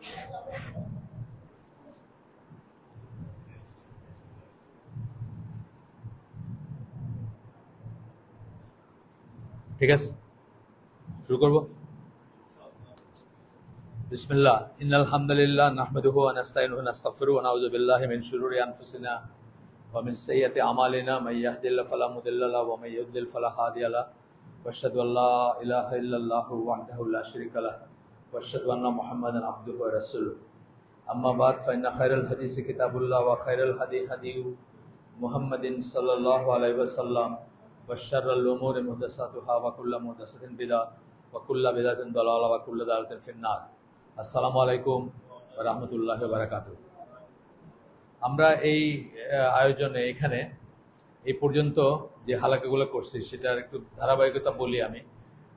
ঠিক আছে, শুরু করব। বিসমিল্লাহ, ইন্নাল হামদুলিল্লাহ নাহমাদুহু ওয়া নাস্তাইনুহু ওয়া নাস্তাগফিরুহু ওয়া নাউযু বিল্লাহি মিন শুরুরি আনফুসিনা ওয়া মিন সাইয়্যাতি আমালিনা মান ইয়াহদিহিল্লাহু ফালা মুদিল্লা লাহু ওয়া মান ইউদ্লিল ফালা হাদিয়া লাহু ওয়া আশহাদু আল্লা ইলাহা ইল্লাল্লাহু ওয়াহদাহু লা শারীকা লাহু ওয়া আশহাদু আন্না মুহাম্মাদান আবদুহু ওয়া রাসূলুহু। আম্মা বাদ, ফাইন্না খায়রাল হাদিসি কিতাবুল্লাহ ওয়া খায়রাল হাদিয়ু মুহাম্মাদিন সাল্লাল্লাহু আলাইহি ওয়াসাল্লাম ওয়া শাররাল উমুরি মুহদাসাতুহা ওয়া কুল্লু মুহদাসাতিন বিদআহ ওয়া কুল্লু বিদআতিন দালালাহ ওয়া কুল্লু দালালাতিন ফিন-নার। আসসালামু আলাইকুম ওয়া রাহমাতুল্লাহি ওয়া বারাকাতুহু। আমরা এই আয়োজনে এখানে এই পর্যন্ত যে হালাকাগুলো করছি সেটার একটু ধারাবাহিকতা বলি। আমি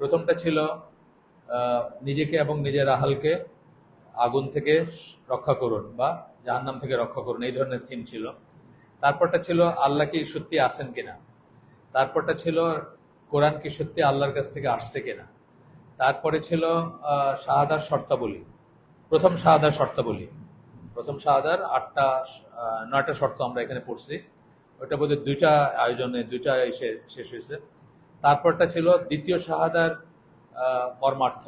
প্রথমটা ছিল নিজেকে এবং নিজের আহালকে আগুন থেকে রক্ষা করুন বা জাহান্নাম থেকে রক্ষা করুন, এই ধরনের থিম ছিল। তারপরটা ছিল আল্লাহ কি সত্যি আসেন কিনা। তারপরটা ছিল কোরআন কি সত্যি আল্লাহর কাছ থেকে আসছে কিনা। তারপরে ছিল শাহাদার শর্তাবলী, প্রথম শাহাদার শর্তাবলী, প্রথম শাহাদার 9টা শর্ত আমরা এখানে পড়ছি। ওটা বোধহয় 2টা আয়োজনে 2টা এসে শেষ হয়েছে। তারপরটা ছিল দ্বিতীয় শাহাদার মর্মার্থ,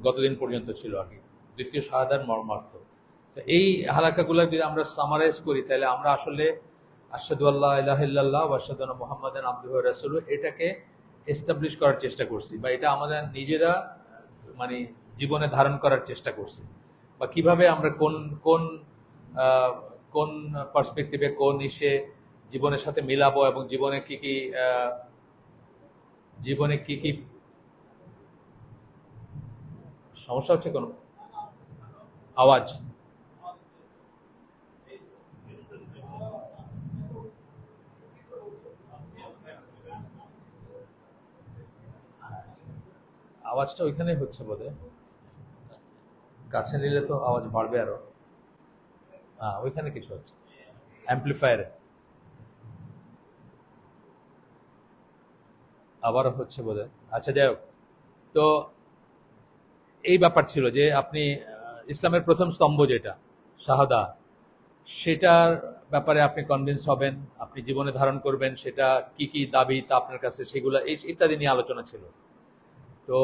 গতদিন পর্যন্ত ছিল আর কি, দ্বিতীয় শাহাদার মর্মার্থ। তো এই হালাকাগুলো যদি আমরা সামারাইজ করি তাহলে আমরা আসলে আশহাদু আল্লা ইলাহা ইল্লাল্লাহ ওয়া আশহাদু আন্না মুহাম্মাদান আবদুহু ওয়া রাসূলুহু এটাকে এস্টাবলিশ করার চেষ্টা করছি, বা এটা আমাদের নিজেরা মানে জীবনে ধারণ করার চেষ্টা করছি, বা কিভাবে আমরা কোন কোন কোন পার্সপেক্টিভে কোন ইসে জীবনের সাথে মিলাবো এবং জীবনে কি কি সমস্যা হচ্ছে। কোন আওয়াজ আওয়াজটা ওইখানে হচ্ছে বোধহয়, কাছে নিলে তো আওয়াজ বাড়বে আরো। ওইখানে কিছু হচ্ছে অ্যাম্পলিফায়ারে, আবারও হচ্ছে বোধহয়। আচ্ছা, যাই হোক, তো এই ব্যাপার ছিল যে আপনি ইসলামের প্রথম স্তম্ভ যেটা শাহাদা, সেটার ব্যাপারে আপনি কনভিন্স হবেন, আপনি জীবনে ধারণ করবেন, সেটা কি কি দাবি আপনার কাছে, সেগুলো ইত্যাদি নিয়ে আলোচনা ছিল। তো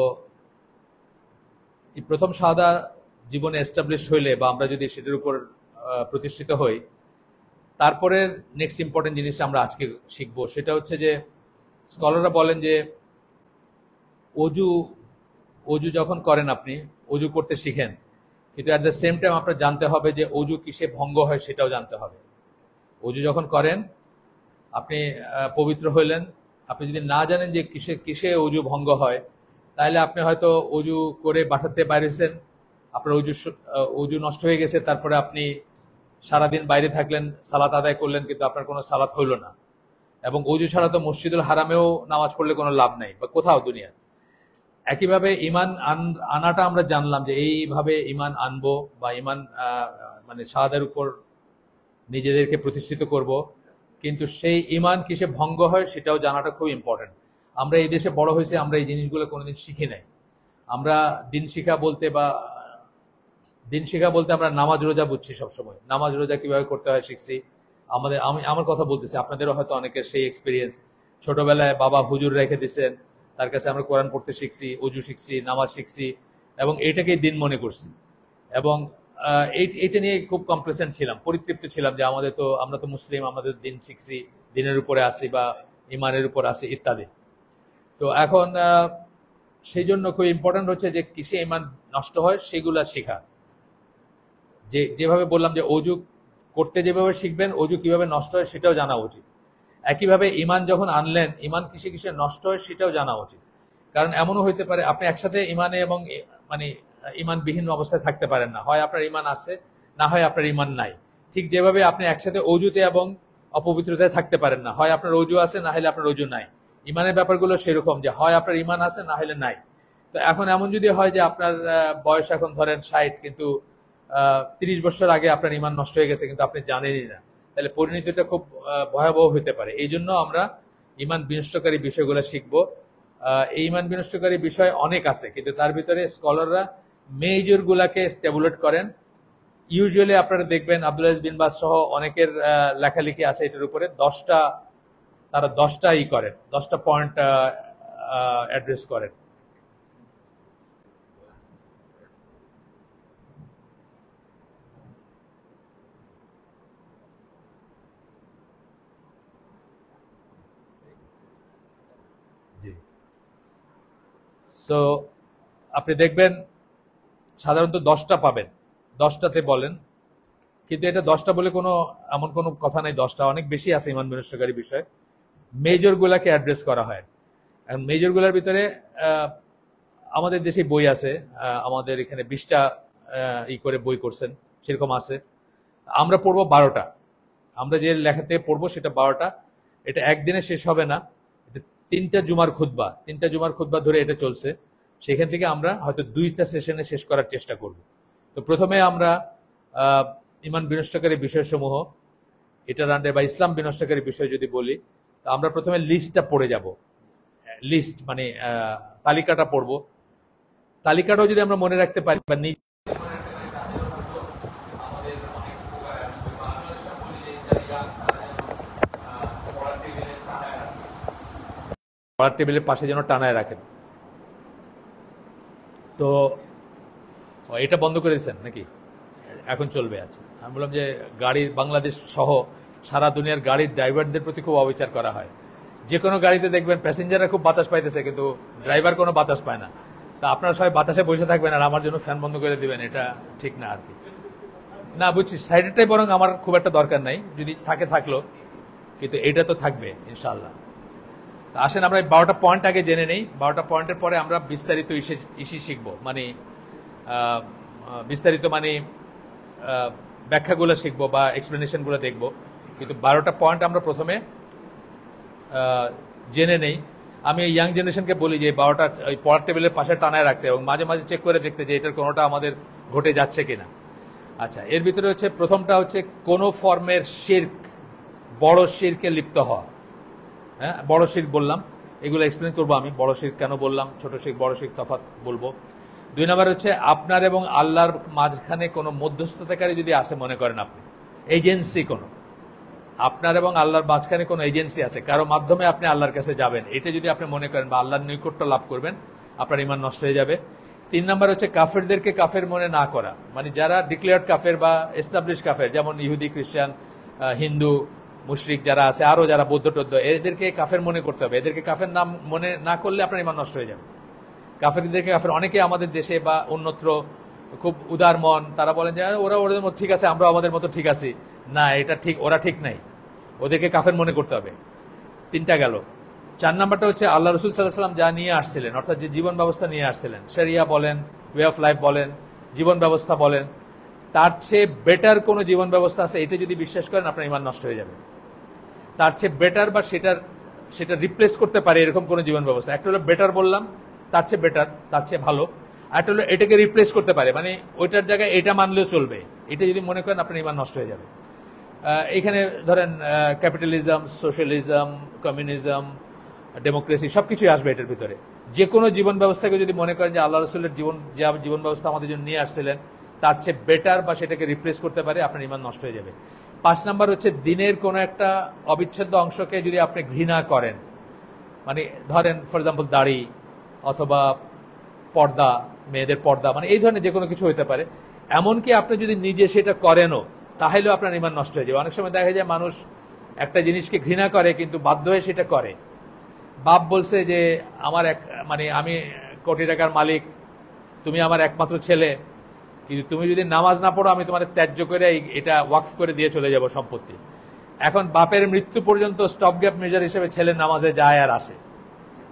এই প্রথম শাহাদা জীবনে এস্টাবলিশ হইলে বা আমরা যদি সেটার উপর প্রতিষ্ঠিত হই, তারপরে নেক্সট ইম্পর্টেন্ট জিনিসটা আমরা আজকে শিখবো, সেটা হচ্ছে যে স্কলাররা বলেন যে অজু যখন করেন, আপনি অজু করতে শিখেন, কিন্তু অ্যাট দ্য সেম টাইম আপনার জানতে হবে যে অজু কিসে ভঙ্গ হয় সেটাও জানতে হবে। অজু যখন করেন আপনি পবিত্র হইলেন, আপনি যদি না জানেন যে কিসে অজু ভঙ্গ হয়, তাহলে আপনি হয়তো অজু করে বাসাতে বাইরেছেন, আপনার অজু নষ্ট হয়ে গেছে, তারপরে আপনি সারাদিন বাইরে থাকলেন, সালাত আদায় করলেন, কিন্তু আপনার কোনো সালাত হইল না। এবং অজু ছাড়া তো মসজিদুল হারামেও নামাজ পড়লে কোনো লাভ নেই, বা কোথাও দুনিয়ার। একইভাবে ইমান আনাটা আমরা জানলাম যে এইভাবে ইমান আনবো, বা ইমান মানে শাহাদার উপর নিজেদেরকে প্রতিষ্ঠিত করব, কিন্তু সেই ইমান কিসে ভঙ্গ হয় সেটাও জানাটা খুব ইম্পর্টেন্ট। আমরা এই দেশে বড় হয়েছে, আমরা এই জিনিসগুলো কোনোদিন শিখি নাই। আমরা দিন শিখা বলতে আমরা নামাজ রোজা বুঝছি সবসময়, নামাজ রোজা কিভাবে করতে হয় শিখছি। আমার কথা বলতেছি, আপনাদেরও হয়তো অনেকের সেই এক্সপিরিয়েন্স, ছোটবেলায় বাবা হুজুর রেখে দিচ্ছেন, তার কাছে আমরা কোরআন পড়তে শিখছি, অজু শিখছি, নামাজ শিখছি, এবং এইটাকেই দিন মনে করছি। এবং এইটা নিয়ে খুব কমপ্লেসেন্ট ছিলাম, পরিতৃপ্ত ছিলাম যে আমরা তো মুসলিম, আমাদের দিন শিখছি, দিনের উপরে আসি বা ইমানের উপর আসি ইত্যাদি। তো এখন সেই জন্য খুব ইম্পর্টেন্ট হচ্ছে যে কিসে ইমান নষ্ট হয় সেগুলা শেখা। যেভাবে বললাম যে অজু করতে যেভাবে শিখবেন, অজু কিভাবে নষ্ট হয় সেটাও জানা উচিত। একইভাবে ইমান যখন আনলেন, ইমান কিসে নষ্ট হয় সেটাও জানা উচিত। কারণ এমনও হইতে পারে আপনি একসাথে ইমানে এবং মানে ইমানবিহীন অবস্থায় থাকতে পারেন না, হয় আপনার ইমান আছে, না হয় আপনার ইমান নাই। ঠিক যেভাবে আপনি একসাথে অজুতে এবং অপবিত্রতায় থাকতে পারেন না, হয় আপনার অজু আছে, না হলে আপনার অজু নাই। ইমানের ব্যাপারগুলো সেরকম যে হয় আপনার ইমান আছে, না হলে নাই। তো এখন এমন যদি হয় যে আপনার বয়স এখন ধরেন 60, কিন্তু 30 বছর আগে আপনার ইমান নষ্ট হয়ে গেছে, কিন্তু আপনি জানেনই না, তাহলে পরিণতিটা খুব ভয়াবহ হতে পারে। এই জন্য আমরা ইমান বিনষ্টকারী বিষয়গুলো শিখবো। এই ইমান বিনষ্টকারী বিষয় অনেক আছে, কিন্তু তার ভিতরে স্কলাররা মেজর গুলাকে স্টেবুলেট করেন। ইউজুয়ালি আপনারা দেখবেন আব্দুল আজিজ বিন বাজ সহ অনেকের লেখালেখি আছে এটার উপরে, তারা 10টা করেন, 10টা পয়েন্ট অ্যাড্রেস করেন। জি, সো আপনি দেখবেন সাধারণত 10টা পাবেন, 10টাতে বলেন, কিন্তু এটা 10টা বলে এমন কোনো কথা নাই, 10টা অনেক বেশি আছে ইমান বিনষ্টকারী বিষয়। মেজর গুলাকে অ্যাড্রেস করা হয়। এখন মেজর গুলার ভিতরে আমাদের দেশে বই আছে, আমাদের এখানে 20টা করে বই করছেন, সেরকম আছে। আমরা পড়বো 12টা, আমরা যে লেখাতে পড়বো সেটা 12টা। এটা একদিনে শেষ হবে না, এটা 3টা জুমার খুতবা ধরে এটা চলছে। সেখান থেকে আমরা হয়তো 2টা সেশনে শেষ করার চেষ্টা করব। তো প্রথমে আমরা ইমান বিনষ্টকারী বিষয়সমূহ এটার আন্ডারে বা ইসলাম বিনষ্টকারী বিষয় যদি বলি, তো আমরা প্রথমে লিস্টটা পড়ে যাব। লিস্ট মানে তালিকাটা পড়ব। তালিকাটাও যদি আমরা মনে রাখতে পারি বা পড়ার টেবিলের পাশে যেন টানায় রাখেন। তো এটা বন্ধ করে দিচ্ছেন নাকি? এখন চলবে? আছে। আমি বললাম যে গাড়ির, বাংলাদেশ সহ সারা দুনিয়ার গাড়ির ড্রাইভারদের প্রতি খুব অবিচার করা হয়। যে কোনো গাড়িতে দেখবেন প্যাসেঞ্জাররা খুব বাতাস পাইতেছে, কিন্তু ড্রাইভার কোনো বাতাস পায় না। তা আপনারা সবাই বাতাসে বসে থাকবেন আর আমার জন্য ফ্যান বন্ধ করে দিবেন, এটা ঠিক না আর কি। না বুঝছি, সাইডেরটাই বরং আমার খুব একটা দরকার নাই, যদি থাকে থাকলো, কিন্তু এটা তো থাকবে ইনশাআল্লাহ। আসেন আমরা 12টা পয়েন্ট আগে জেনে নেই। 12টা পয়েন্টের পরে আমরা বিস্তারিত ইস্যু শিখবো, মানে বিস্তারিত মানে ব্যাখ্যাগুলো শিখবো বা এক্সপ্লেনেশনগুলো দেখবো। কিন্তু 12টা পয়েন্ট আমরা প্রথমে জেনে নেই। আমি ইয়াং জেনারেশনকে বলি যে 12টা ওই পড়ার টেবিলের পাশে টানায় রাখতে এবং মাঝে মাঝে চেক করে দেখতে যে এটার কোনোটা আমাদের ঘটে যাচ্ছে কিনা। আচ্ছা, এর ভিতরে হচ্ছে প্রথমটা হচ্ছে কোনো ফর্মের শিরক, বড় শিরকে লিপ্ত হওয়া। হ্যাঁ, বড় শিরক বললাম, এগুলো এক্সপ্লেন করবো আমি। বড় শিরক কেন বললাম, ছোট শিরক বড় শিরক তফাৎ বলবো। 2 নম্বর হচ্ছে আপনার এবং আল্লাহর মাঝখানে কোনো মধ্যস্থতাকারী যদি আসে, মনে করেন আপনি এজেন্সি, কোনো আপনার এবং আল্লাহর মাঝখানে কোনো এজেন্সি আছে, কারো মাধ্যমে আপনি আল্লাহর কাছে যাবেন, এটা যদি আপনি মনে করেন বা আল্লাহর নৈকট্য লাভ করবেন, আপনার ঈমান নষ্ট হয়ে যাবে। 3 নম্বর হচ্ছে কাফেরদেরকে কাফের মনে না করা, মানে যারা ডিক্লেয়ার্ড কাফের বা এস্টাবলিশ কাফের, যেমন ইহুদি, খ্রিস্টান, হিন্দু, মুশরিক যারা আছে, আরো যারা বৌদ্ধ টৌদ্ধ, এদেরকে কাফের মনে করতে হবে। এদেরকে কাফের নাম মনে না করলে আপনার ঈমান নষ্ট হয়ে যাবে। কাফেরদেরকে কাফের, অনেকে আমাদের দেশে বা অন্যত্র খুব উদার মন, তারা বলেন যে ওরা ওদের মতো ঠিক আছে, আমরা আমাদের মতো ঠিক আছি। না, এটা ঠিক, ওরা ঠিক নাই, ওদেরকে কাফের মনে করতে হবে। 3টা গেল। 4 নাম্বারটা হচ্ছে আল্লাহ রসুল সাল্লাল্লাহু আলাইহি ওয়াসাল্লাম যা নিয়ে আসছিলেন, অর্থাৎ যে জীবন ব্যবস্থা নিয়ে আসছিলেন, শরিয়া বলেন, ওয়ে অফ লাইফ বলেন, জীবন ব্যবস্থা বলেন, তার চেয়ে বেটার কোনো জীবন ব্যবস্থা আছে এটা যদি বিশ্বাস করেন, আপনার ঈমান নষ্ট হয়ে যাবে। তার চেয়ে বেটার বা সেটা রিপ্লেস করতে পারে এরকম কোনো জীবন ব্যবস্থা, একটা হলো বেটার বললাম, তার চেয়ে বেটার, তার চেয়ে ভালো, আর একটা হলো এটাকে রিপ্লেস করতে পারে, মানে ওইটার জায়গায় এটা মানলেও চলবে, এটা যদি মনে করেন আপনার ঈমান নষ্ট হয়ে যাবে। এখানে ধরেন ক্যাপিটালিজম, সোশ্যালিজম, কমিউনিজম, ডেমোক্রেসি সবকিছুই আসবে এটার ভিতরে। যে কোনো জীবন ব্যবস্থাকে যদি মনে করেন যে আল্লাহ রসুলের জীবন ব্যবস্থা আমাদের জন্য নিয়ে আসছিলেন, তার চেয়ে বেটার বা সেটাকে রিপ্লেস করতে পারে, আপনার ঈমান নষ্ট হয়ে যাবে। 5 নাম্বার হচ্ছে দিনের কোনো একটা অবিচ্ছেদ্য অংশকে যদি আপনি ঘৃণা করেন, মানে ধরেন ফর এক্সাম্পল দাড়ি অথবা পর্দা, মেয়েদের পর্দা, মানে এই ধরনের যে কোনো কিছু হইতে পারে, এমনকি আপনি যদি নিজে সেটা করেনও, তাহলেও আপনার ঈমান নষ্ট হয়ে যাবে। অনেক সময় দেখা যায় মানুষ একটা জিনিসকে ঘৃণা করে কিন্তু বাধ্য হয়ে সেটা করে। বাপ বলছে যে আমি কোটি টাকার মালিক, তুমি আমার একমাত্র ছেলে, কিন্তু তুমি যদি নামাজ না পড়ো আমি তোমার ত্যায্য করে এটা ওয়াকফ করে দিয়ে চলে যাব সম্পত্তি। এখন বাপের মৃত্যু পর্যন্ত স্টপ গ্যাপ মেজার হিসেবে ছেলের নামাজে যায় আর আসে।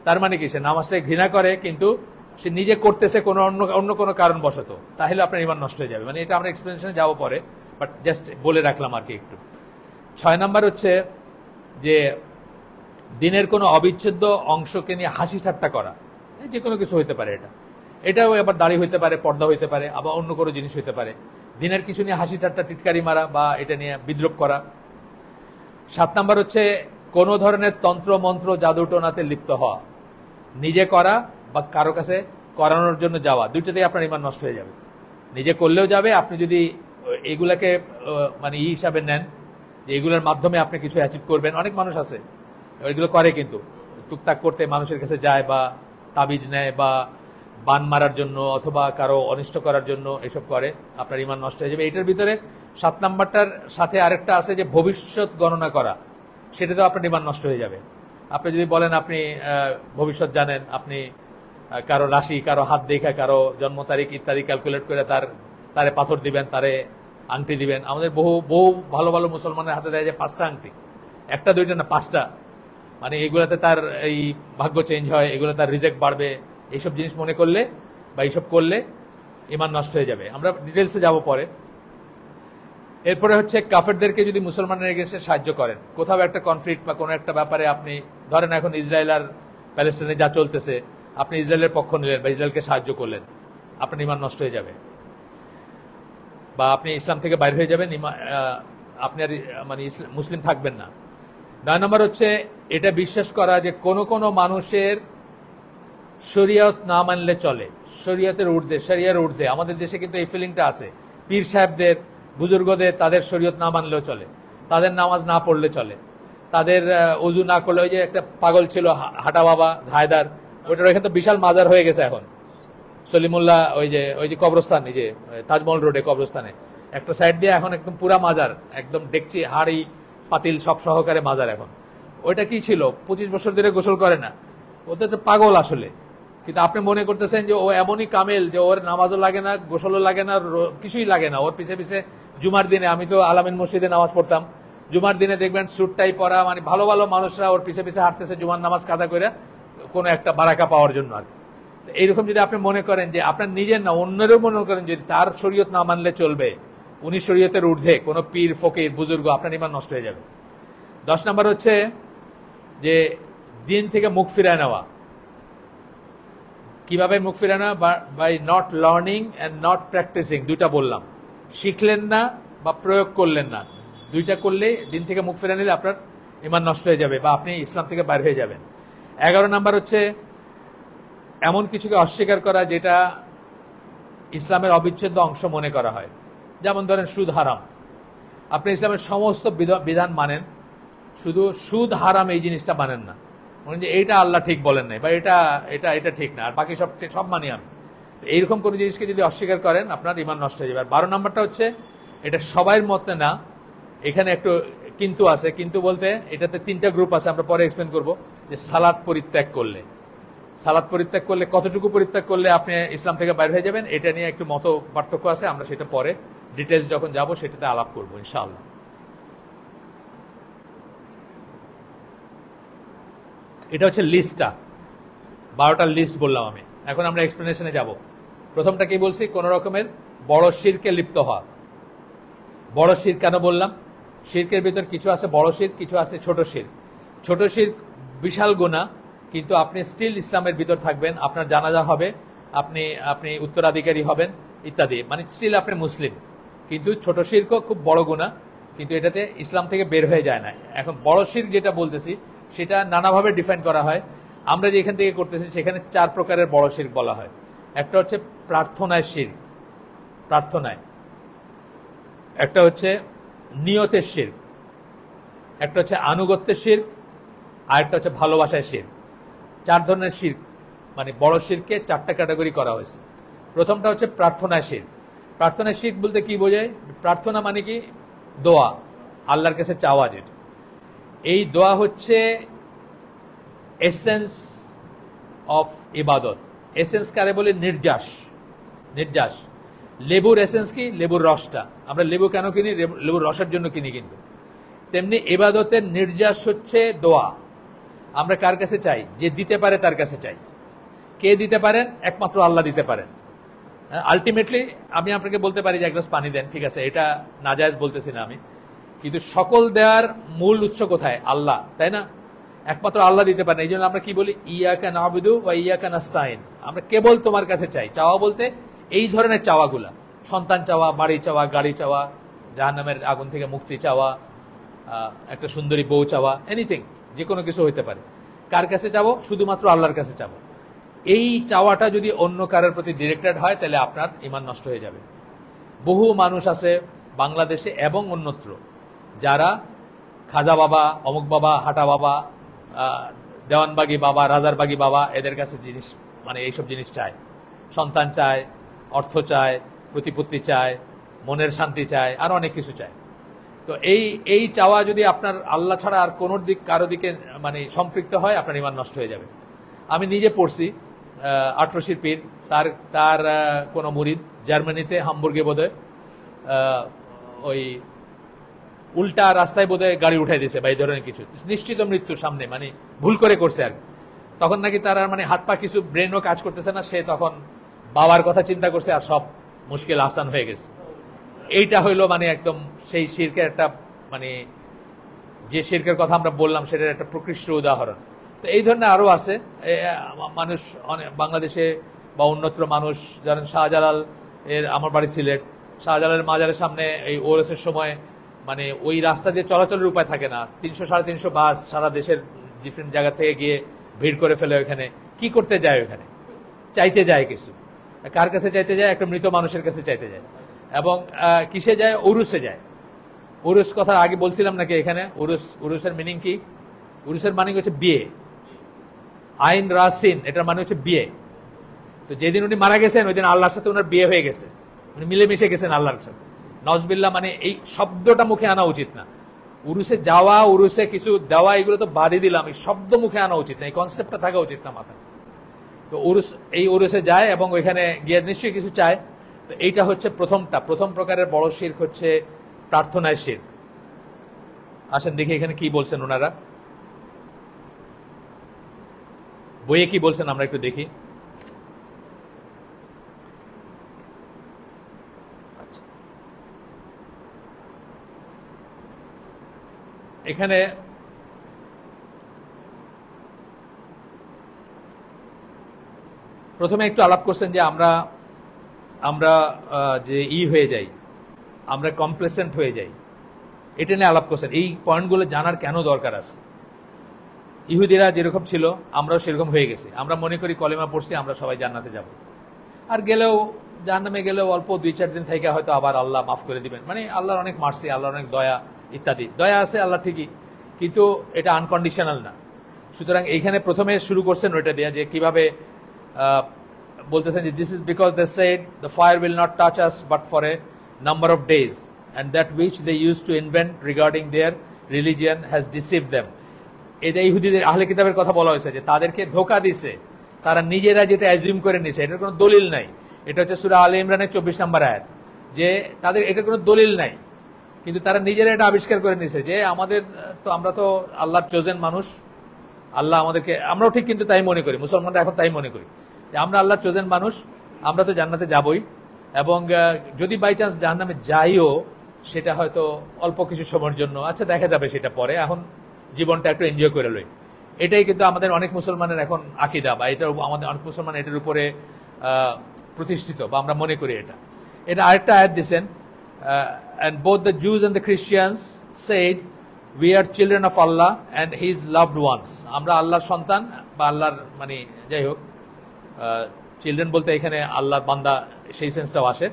তার মানে কি, সে নামাজে ঘৃণা করে কিন্তু সে নিজে করতেছে কোনো অন্য কোনো কারণবশত, তাহলে আপনার ঈমান নষ্ট হয়ে যাবে। মানে এটা আমরা এক্সপ্লেনেশনে যাবো পরে, বাট জাস্ট বলে রাখলাম আর কি একটু। 6 নাম্বার হচ্ছে যে দিনের কোনো অবিচ্ছেদ্য অংশকে নিয়ে হাসি ঠাট্টা করা, যে কোনো কিছু হইতে পারে, এটাও আবার দাড়ি হইতে পারে, পর্দা হইতে পারে, আবার অন্য কোনো জিনিস হইতে পারে। দিনের কিছু নিয়ে হাসি ঠাট্টা, টিটকারি মারা বা এটা নিয়ে বিদ্রুপ করা। 7 নাম্বার হচ্ছে কোনো ধরনের তন্ত্র মন্ত্র জাদুটোনাতে লিপ্ত হওয়া, নিজে করা বা কারো কাছে করানোর জন্য যাওয়া, দুইটাতেই আপনার ইমান নষ্ট হয়ে যাবে। নিজে করলেও যাবে, আপনি যদি এগুলাকে মানে হিসাবে নেন যে এগুলোর মাধ্যমে আপনি কিছু অ্যাচিভ করবেন। অনেক মানুষ আছে এগুলো করে, কিন্তু টুকটাক করতে মানুষের কাছে যায় বা তাবিজ নেয় বা বান মারার জন্য অথবা কারো অনিষ্ট করার জন্য এসব করে, আপনার ইমান নষ্ট হয়ে যাবে। এটার ভিতরে 7 নাম্বারটার সাথে আরেকটা আছে যে ভবিষ্যৎ গণনা করা, সেটাতেও আপনার ইমান নষ্ট হয়ে যাবে। আপনি যদি বলেন আপনি ভবিষ্যৎ জানেন, আপনি কারো রাশি, কারো হাত দেখা, কারো জন্ম তারিখ ইত্যাদি ক্যালকুলেট করে তারে পাথর দিবেন, তারে আংটি দিবেন। আমাদের বহু বহু ভালো ভালো মুসলমানের হাতে দেয় যে 5টা আংটি, 1টা 2টা না 5টা, মানে এগুলাতে তার এই ভাগ্য চেঞ্জ হয়, এগুলো তার রিজেক্ট বাড়বে। এইসব জিনিস মনে করলে বা এইসব করলে ইমান নষ্ট হয়ে যাবে। আমরা ডিটেলসে যাব পরে। এরপরে হচ্ছে কাফেরদেরকে যদি মুসলমানের এগেন্সে সাহায্য করেন, কোথাও একটা কনফ্লিক্ট বা কোনো একটা ব্যাপারে, আপনি ধরেন এখন ইসরায়েল আর প্যালেস্টাইনে যা চলতেছে, আপনি ইসরায়েলের পক্ষ নিলেন বা ইসরায়েলকে সাহায্য করলেন, আপনার ইমান নষ্ট হয়ে যাবে বা আপনি ইসলাম থেকে বাইরে হয়ে যাবেন, আপনি আর মানে মুসলিম থাকবেন না। 9 নম্বর হচ্ছে এটা বিশ্বাস করা যে কোনো মানুষের শরীয়ত না মানলে চলে, শরীয়তের ঊর্ধ্বে, শরিয়ার ঊর্ধ্বে। আমাদের দেশে কিন্তু এই ফিলিংটা আছে, পীর সাহেবদের, বুজুর্গদের, তাদের শরীয়ত না মানলেও চলে, তাদের নামাজ না পড়লে চলে, তাদের ওযু না করলে। ওই যে একটা পাগল ছিল হাটা বাবা ধায়দার, ওইটার এখানে তো বিশাল মাজার হয়ে গেছে এখন, সলিমুল্লাহ ওই যে কবরস্থান, এই যে তাজমহল রোডে কবরস্থানে একটা সাইড দিয়ে এখন একদম পুরা মাজার, একদম ডেকচি হাড়ি পাতিল সব সহকারে মাজার এখন। ওইটা কি ছিল, 25 বছর ধরে গোসল করে না, ওদের তো পাগল আসলে। কিন্তু আপনি মনে করতেছেন যে ও এমনই কামেল যে ওর নামাজও লাগে না, গোসলও লাগে না, কিছুই লাগে না। ওর পিছে পিছে জুমার দিনে, আমি তো আলামিন মসজিদে নামাজ পড়তাম, জুমার দিনে দেখবেন স্যুট টাই পরা, মানে ভালো ভালো মানুষরা ওর পিছে পিছে হাঁটতেছে জুমার নামাজ কাজা করে কোনো একটা বারাকা পাওয়ার জন্য আর কি। এইরকম যদি আপনি মনে করেন যে আপনার নিজের না অন্যেরও মনে করেন যদি তার শরীয়ত না মানলে চলবে, উনি শরীয়তের ঊর্ধ্বে, কোনো পীর ফকির বুজুর্গ, আপনার ইমান নষ্ট হয়ে যাবে। 10 নম্বর হচ্ছে যে দিন থেকে মুখ ফিরায় নেওয়া। কিভাবে মুখ ফিরায় নেওয়া? By not learning and not practising. দুইটা বললাম, শিখলেন না বা প্রয়োগ করলেন না, দুইটা করলে দিন থেকে মুখ ফিরে নিলে আপনার ইমান নষ্ট হয়ে যাবে বা আপনি ইসলাম থেকে বাইরে হয়ে যাবেন। 11 নম্বর হচ্ছে এমন কিছুকে অস্বীকার করা যেটা ইসলামের অবিচ্ছেদ্য অংশ মনে করা হয়। যেমন ধরেন সুদ হারাম, আপনি ইসলামের সমস্ত বিধান মানেন, শুধু সুদ হারাম এই জিনিসটা মানেন না, মানে যে এইটা আল্লাহ ঠিক বলেন নাই বা এটা এটা এটা ঠিক না, আর বাকি সব মানি আমি। এইরকম কোনো জিনিসকে যদি অস্বীকার করেন আপনার ইমান নষ্ট হয়ে যাবে। আর 12 নম্বরটা হচ্ছে এটা সবাইয়ের মতে না, এখানে একটু কিন্তু আছে। কিন্তু বলতে এটাতে 3টা গ্রুপ আছে, আমরা পরে এক্সপ্লেন করব। যে সালাত পরিত্যাগ করলে কতটুকু পরিত্যাগ করলে আপনি ইসলাম থেকে বাইরে হয়ে যাবেন, এটা নিয়ে একটু মত পার্থক্য আছে, আমরা সেটা পরে ডিটেলস যখন যাব সেটাতে আলাপ করবো ইনশাআল্লাহ। এটা হচ্ছে লিস্টটা, 12টার লিস্ট বললাম আমি। এখন আমরা এক্সপ্লেনেশনে যাব। প্রথমটা কি বলছি? কোন রকমের বড় শিরকে লিপ্ত হওয়া। বড় শির কেন বললাম? শিরকের ভিতর কিছু আছে বড় শির, কিছু আছে ছোট শির। ছোট শির বিশাল গুনাহ, কিন্তু আপনি স্টিল ইসলামের ভিতর থাকবেন, আপনার জানাজা হবে, আপনি উত্তরাধিকারী হবেন ইত্যাদি, মানে স্টিল আপনি মুসলিম। কিন্তু ছোট শিরকও খুব বড় গুনাহ, কিন্তু এটাতে ইসলাম থেকে বের হয়ে যায় না। এখন বড় শির যেটা বলতেছি সেটা নানাভাবে ডিফাইন করা হয়। আমরা যে এখান থেকে করতেছি সেখানে 4 প্রকারের বড় শিরক বলা হয়। একটা হচ্ছে প্রার্থনায় শিরক, প্রার্থনায়। একটা হচ্ছে নিয়তের শিরক, একটা হচ্ছে আনুগত্যের শিরক, আর একটা হচ্ছে ভালোবাসায় শিরক। 4 ধরনের শিরক, মানে বড় শিরকে 4টা ক্যাটাগরি করা হয়েছে। প্রথমটা হচ্ছে প্রার্থনায় শিরক। প্রার্থনায় শিরক বলতে কি বোঝায়? প্রার্থনা মানে কি? দোয়া, আল্লাহর কাছে চাওয়া। যেটা এই দোয়া হচ্ছে এসেন্স অফ ইবাদত। এসেন্স কারে বলে? নির্যাস। নির্যাস, লেবুর এসেন্স কি? লেবুর রসটা। আমরা লেবু কেন কিনি? লেবুর রসের জন্য কিনি। কিন্তু তেমনি ইবাদতের নির্যাস হচ্ছে দোয়া। আমরা কার কাছে চাই? যে দিতে পারে তার কাছে চাই। কে দিতে পারেন? একমাত্র আল্লাহ দিতে পারেন। আলটিমেটলি আমি আপনাকে বলতে পারি যে এক গ্লাস পানি দেন, ঠিক আছে, এটা নাজায়েজ বলতেছি না আমি, কিন্তু সকল দেওয়ার মূল উৎস কোথায়? আল্লাহ, তাই না? একমাত্র আল্লাহ দিতে পারেন। এই জন্য আমরা কি বলি? ইয়াকা নাবুদু ওয়া ইয়াকা নাস্তাইন। আমরা কেবল তোমার কাছে চাই। চাওয়া বলতে এই ধরনের চাওয়াগুলা, সন্তান চাওয়া, বাড়ি চাওয়া, গাড়ি চাওয়া, জাহান্নামের আগুন থেকে মুক্তি চাওয়া, একটা সুন্দরী বউ চাওয়া, এনিথিং, যে কোনো কিছু হইতে পারে। কার কাছে চাবো? শুধুমাত্র আল্লাহর কাছে চাবো। এই চাওয়াটা যদি অন্য কারোর প্রতি ডিরেক্টেড হয় তাহলে আপনার ঈমান নষ্ট হয়ে যাবে। বহু মানুষ আছে বাংলাদেশে এবং অন্যত্র যারা খাজা বাবা, অমুক বাবা, হাটা বাবা, দেওয়ানবাগি বাবা, রাজারবাগি বাবা, এদের কাছে জিনিস মানে এইসব জিনিস চায়, সন্তান চায়, অর্থ চায়, প্রতিপত্তি চায়, মনের শান্তি চায়, আর অনেক কিছু চায়। তো এই চাওয়া যদি আপনার আল্লাহ ছাড়া আর কোনো কারো দিকে মানে সম্পৃক্ত হয়, আপনার ঈমান নষ্ট হয়ে যাবে। আমি নিজে পড়ছি, আটরশির পীর, তার কোনো মুরিদ জার্মানিতে, হামবুর্গে বোধহয় ওই উল্টা রাস্তায় বোধহয় গাড়ি উঠাই দিয়েছে বা এই ধরনের কিছু, নিশ্চিত মৃত্যুর সামনে, মানে ভুল করে করছে আর তখন নাকি তার মানে হাত পা কিছু ব্রেনও কাজ করতেছে না, সে তখন বাবার কথা চিন্তা করছে আর সব মুশকিল আসান হয়ে গেছে। এইটা হইলো মানে একদম সেই শিরকের একটা মানে যে শিরকের কথা আমরা বললাম সেটার একটা প্রকৃষ্ট উদাহরণ। তো এই ধরনের আরো আছে মানুষ বাংলাদেশে বা অন্যত্র মানুষ, জানেন শাহজালাল এর, আমার বাড়ি সিলেট, শাহজালালের মাজারের সামনে এই ওরসের সময় মানে ওই রাস্তা দিয়ে চলাচলের উপায় থাকে না, 300-350 বাস সারা দেশের ডিফারেন্ট জায়গা থেকে গিয়ে ভিড় করে ফেলে। ওখানে কি করতে যায়? ওখানে চাইতে যায় কিছু। কার কাছে চাইতে যায়? একটা মৃত মানুষের কাছে চাইতে যায়। এবং কিসে যায়? উরুসে যায়। উরুস কথা আগে বলছিলাম নাকি এখানে? উরুসের মিনিং কি? উরুসের মানে হচ্ছে বিয়ে। আইন রাসিন, এটার মানে হচ্ছে বিয়ে। তো যেদিন উনি মারা গেছেন ওই দিন আল্লাহর সাথে ওনার বিয়ে হয়ে গেছে, উনি মিলেমিশে গেছেন আল্লাহর সাথে। নজবিল্লাহ, মানে এই শব্দটা মুখে আনা উচিত না। উরুসে যাওয়া, উরুসে কিছু দেওয়া, এগুলো তো বাদই দিলাম, এই শব্দ মুখে আনা উচিত না, এই কনসেপ্টটা থাকা উচিত না মাথায়। তো এই উরুসে যায় এবং ওইখানে গিয়ে নিশ্চয়ই কিছু চায়। তো এইটা হচ্ছে প্রথম প্রকারের বড় শিরক হচ্ছে প্রার্থনায় শিরক। আসেন দেখি এখানে কি বলছেন ওনারা, বইয়ে কি বলছেন আমরা একটু দেখি। এখানে প্রথমে একটু আলাপ করছেন যে আমরা যে হয়ে যাই, আমরা কমপ্লেসেন্ট হয়ে যাই, এটা নিয়ে আলাপ করছেন। এই পয়েন্টগুলো জানার কেন দরকার আছে? ইহুদিরা যেরকম ছিল আমরাও সেরকম হয়ে গেছি। আমরা মনে করি কলেমা পড়ছি, আমরা সবাই জান্নাতে যাব, আর গেলেও জাহান্নামে গেলেও অল্প 2-4 দিন থেকে হয়তো আবার আল্লাহ মাফ করে দিবেন। মানে আল্লাহর অনেক মার্সি, আল্লাহর অনেক দয়া ইত্যাদি। দয়া আছে আল্লাহ ঠিকই, কিন্তু এটা আনকন্ডিশনাল না। সুতরাং এইখানে প্রথমে শুরু করছেন ওইটা দিয়ে যে কিভাবে বলতেছেন যে this is because they said the fire will not touch us but for a number of days and that which they use to invent regarding their religion has deceived them. এটা ইহুদিদের আহলে কিতাবের কথা বলা হয়েছে যে তাদেরকে ধোকা দিছে, তারা নিজেরা যেটা অ্যাজিউম করে নিছে, এটার কোনো দলিল নাই। এটা হচ্ছে সূরা আলে ইমরানের 24 নম্বর আয়াত, যে তাদের এটার কোনো দলিল নাই, কিন্তু তারা নিজেরা এটা আবিষ্কার করে নিছে যে আমরা তো আল্লাহর চোজেন মানুষ, আল্লাহ আমাদেরকে, আমরাও ঠিক কিন্তু তাই মনে করি, মুসলমানরা এখন তাই মনে করি যে আমরা আল্লাহর চোজেন মানুষ, আমরা তো জান্নাতে যাবই, এবং যদি বাই চান্স জাহান্নামে যাইও সেটা হয়তো অল্প কিছু সময়ের জন্য, আচ্ছা দেখা যাবে সেটা পরে, এখন জীবনটা একটু এনজয় করে লই। এটাই কিন্তু আমাদের অনেক মুসলমানের এখন আকীদা, বা এটা আমাদের অনেক মুসলমান এটার উপরে প্রতিষ্ঠিত, বা আমরা মনে করি এটা আরেকটা আয়াত দিয়েছেন, and both the Jews and the Christians said we are children of Allah and his loved ones. আমরা আল্লাহর সন্তান, বা আল্লাহর মানে যাই হোক, চিলড্রেন বলতে এখানে আল্লাহর বান্দা সেই সেন্সটাও আসে,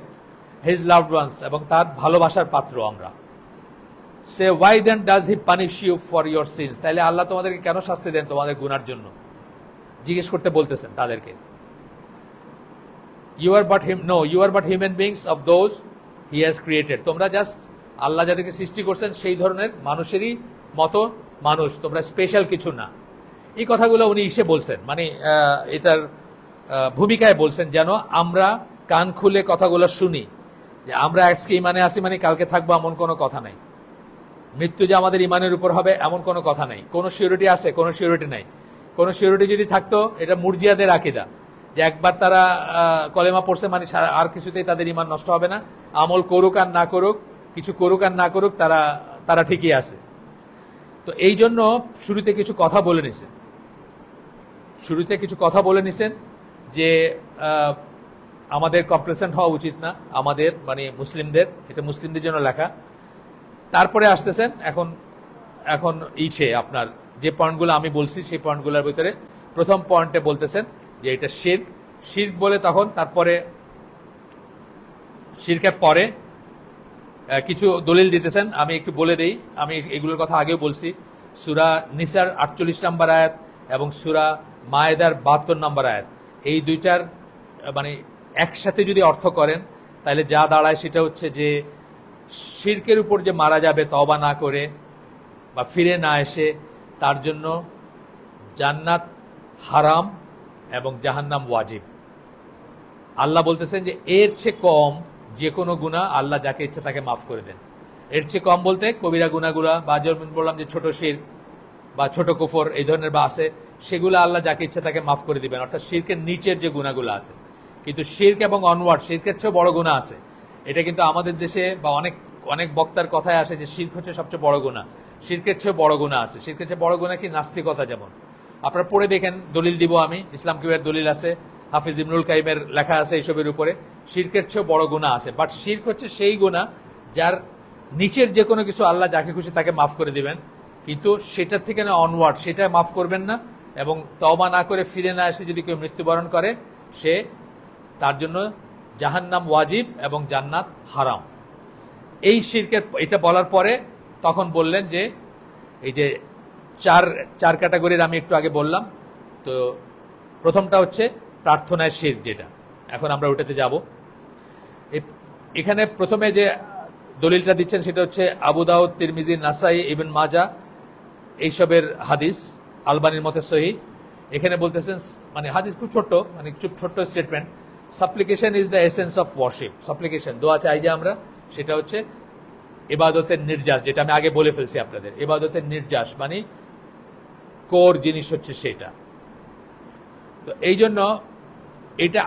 his loved ones, এবং তার ভালোবাসার পাত্র আমরা। Say why then does he punish you for your sins? তাহলে আল্লাহ তোমাদেরকে কেন শাস্তি দেন তোমাদের গুনার জন্য? জিজ্ঞেস করতে বলতেছেন তাদেরকে। You are but human beings of those he has created. তোমরা জাস্ট আল্লাহ যাদেরকে সৃষ্টি করছেন সেই ধরনের মানুষেরই মতো মানুষ, তোমরা স্পেশাল কিছু না। এই কথাগুলো উনি এসে বলছেন, মানে এটার ভূমিকায় বলছেন যেন আমরা কান খুলে কথাগুলো শুনি, যে আমরা আজকে ইমানে আসি মানে কালকে থাকবো এমন কোনো কথা নাই। মৃত্যু যে আমাদের ইমানের উপর হবে এমন কোনো কথা নাই। কোনো সিউরিটি আছে? কোনো সিউরিটি নাই। কোনো সিউরিটি যদি থাকতো, এটা মুরজিয়াদের আকীদা, যে একবার তারা কলেমা পড়ছে মানে আর কিছুতেই তাদের ইমান নষ্ট হবে না, আমল করুক আর না করুক, কিছু করুক আর না করুক, তারা ঠিকই আছে। তো এই জন্য শুরুতে কিছু কথা বলে নিছেন যে আমাদের কমপ্লেসেন্ট হওয়া উচিত না, আমাদের মানে মুসলিমদের, এটা মুসলিমদের জন্য লেখা। তারপরে আসতেছেন এখন আপনার যে পয়েন্টগুলো আমি বলছি সেই পয়েন্টগুলোর ভিতরে প্রথম পয়েন্টে বলতেছেন যে এটা শিরক। শিরক বলে তখন তারপরে শিরকের পরে কিছু দলিল দিতেছেন, আমি একটু বলে দেই। আমি এগুলোর কথা আগেও বলছি। সূরা নিসার 48 নম্বর আয়াত এবং সূরা মায়েদার 72 নম্বর আয়াত, এই দুইটার মানে একসাথে যদি অর্থ করেন তাহলে যা দাঁড়ায় সেটা হচ্ছে যে শিরকের উপর যে মারা যাবে তওবা না করে বা ফিরে না এসে, তার জন্য জান্নাত হারাম এবং জাহান্নাম ওয়াজিব। আল্লাহ বলতেছেন যে এর চেয়ে কম যে কোনো গুনাহ আল্লাহ যাকে ইচ্ছে তাকে মাফ করে দেন। এর চেয়ে কম বলতে কবিরা গুনাহগুলা বা যেমন বললাম যে ছোট শিরক বা ছোট কুফর এই ধরনের বা আছে, সেগুলো আল্লাহ যাকে ইচ্ছে তাকে মাফ করে দিবেন, অর্থাৎ শিরকের নিচের যে গুনাহগুলো আছে। কিন্তু শিরক এবং অনওয়ার্ড, শিরকের চেয়ে বড় গুনাহ আছে। এটা কিন্তু আমাদের দেশে বা অনেক অনেক বক্তার কথায় আসে যে শিরক হচ্ছে সবচেয়ে বড় গুনাহ। শিরকের চেয়ে বড় গুনাহ আছে। শিরকের চেয়ে বড় গুনাহ কি? নাস্তিকতা। যেমন আপনারা পড়ে দেখেন, দলিল দিব আমি, ইসলাম কিউবের দলিল আছে, হাফিজ ইবনুল কাইমের লেখা আছে এইসবের উপরে। শিরকের চেয়ে বড় গুনাহ আছে, বাট শিরক হচ্ছে সেই গুনাহ যার নিচের যে কোনো কিছু আল্লাহ যাকে খুশি তাকে মাফ করে দিবেন, কিন্তু সেটার থেকে না অনওয়ার্ড সেটা মাফ করবেন না। এবং তওবা না করে ফিরে না এসে যদি কেউ মৃত্যুবরণ করে, সে তার জন্য জাহান্নাম ওয়াজিব এবং জান্নাত হারাম। এই শিরকের এটা বলার পরে তখন বললেন যে এই যে চার ক্যাটাগরির আমি একটু আগে বললাম। তো প্রথমটা হচ্ছে প্রার্থনায় শিরক, যেটা এখন আমরা ওটাতে যাব। এখানে প্রথমে যে দলিলটা দিচ্ছেন সেটা হচ্ছে আবু দাউদ, তিরমিজি, নাসাই, ইবনে মাজাহ এইসবের হাদিস, আলবানির মতে সহিহ। এখানে বলতেছেন, মানে হাদিস খুব ছোট্ট, মানে খুব ছোট্ট statement, সাপ্লিকেশন is the essence of worship. সাপ্লিকেশন, দোয়া চাই যে আমরা, সেটা হচ্ছে ইবাদতের নির্যাস, যেটা আমি আগে বলে ফেলছি আপনাদের। ইবাদতের নির্যাস মানে কোর জিনিস হচ্ছে সেটা। তো এই জন্য এটা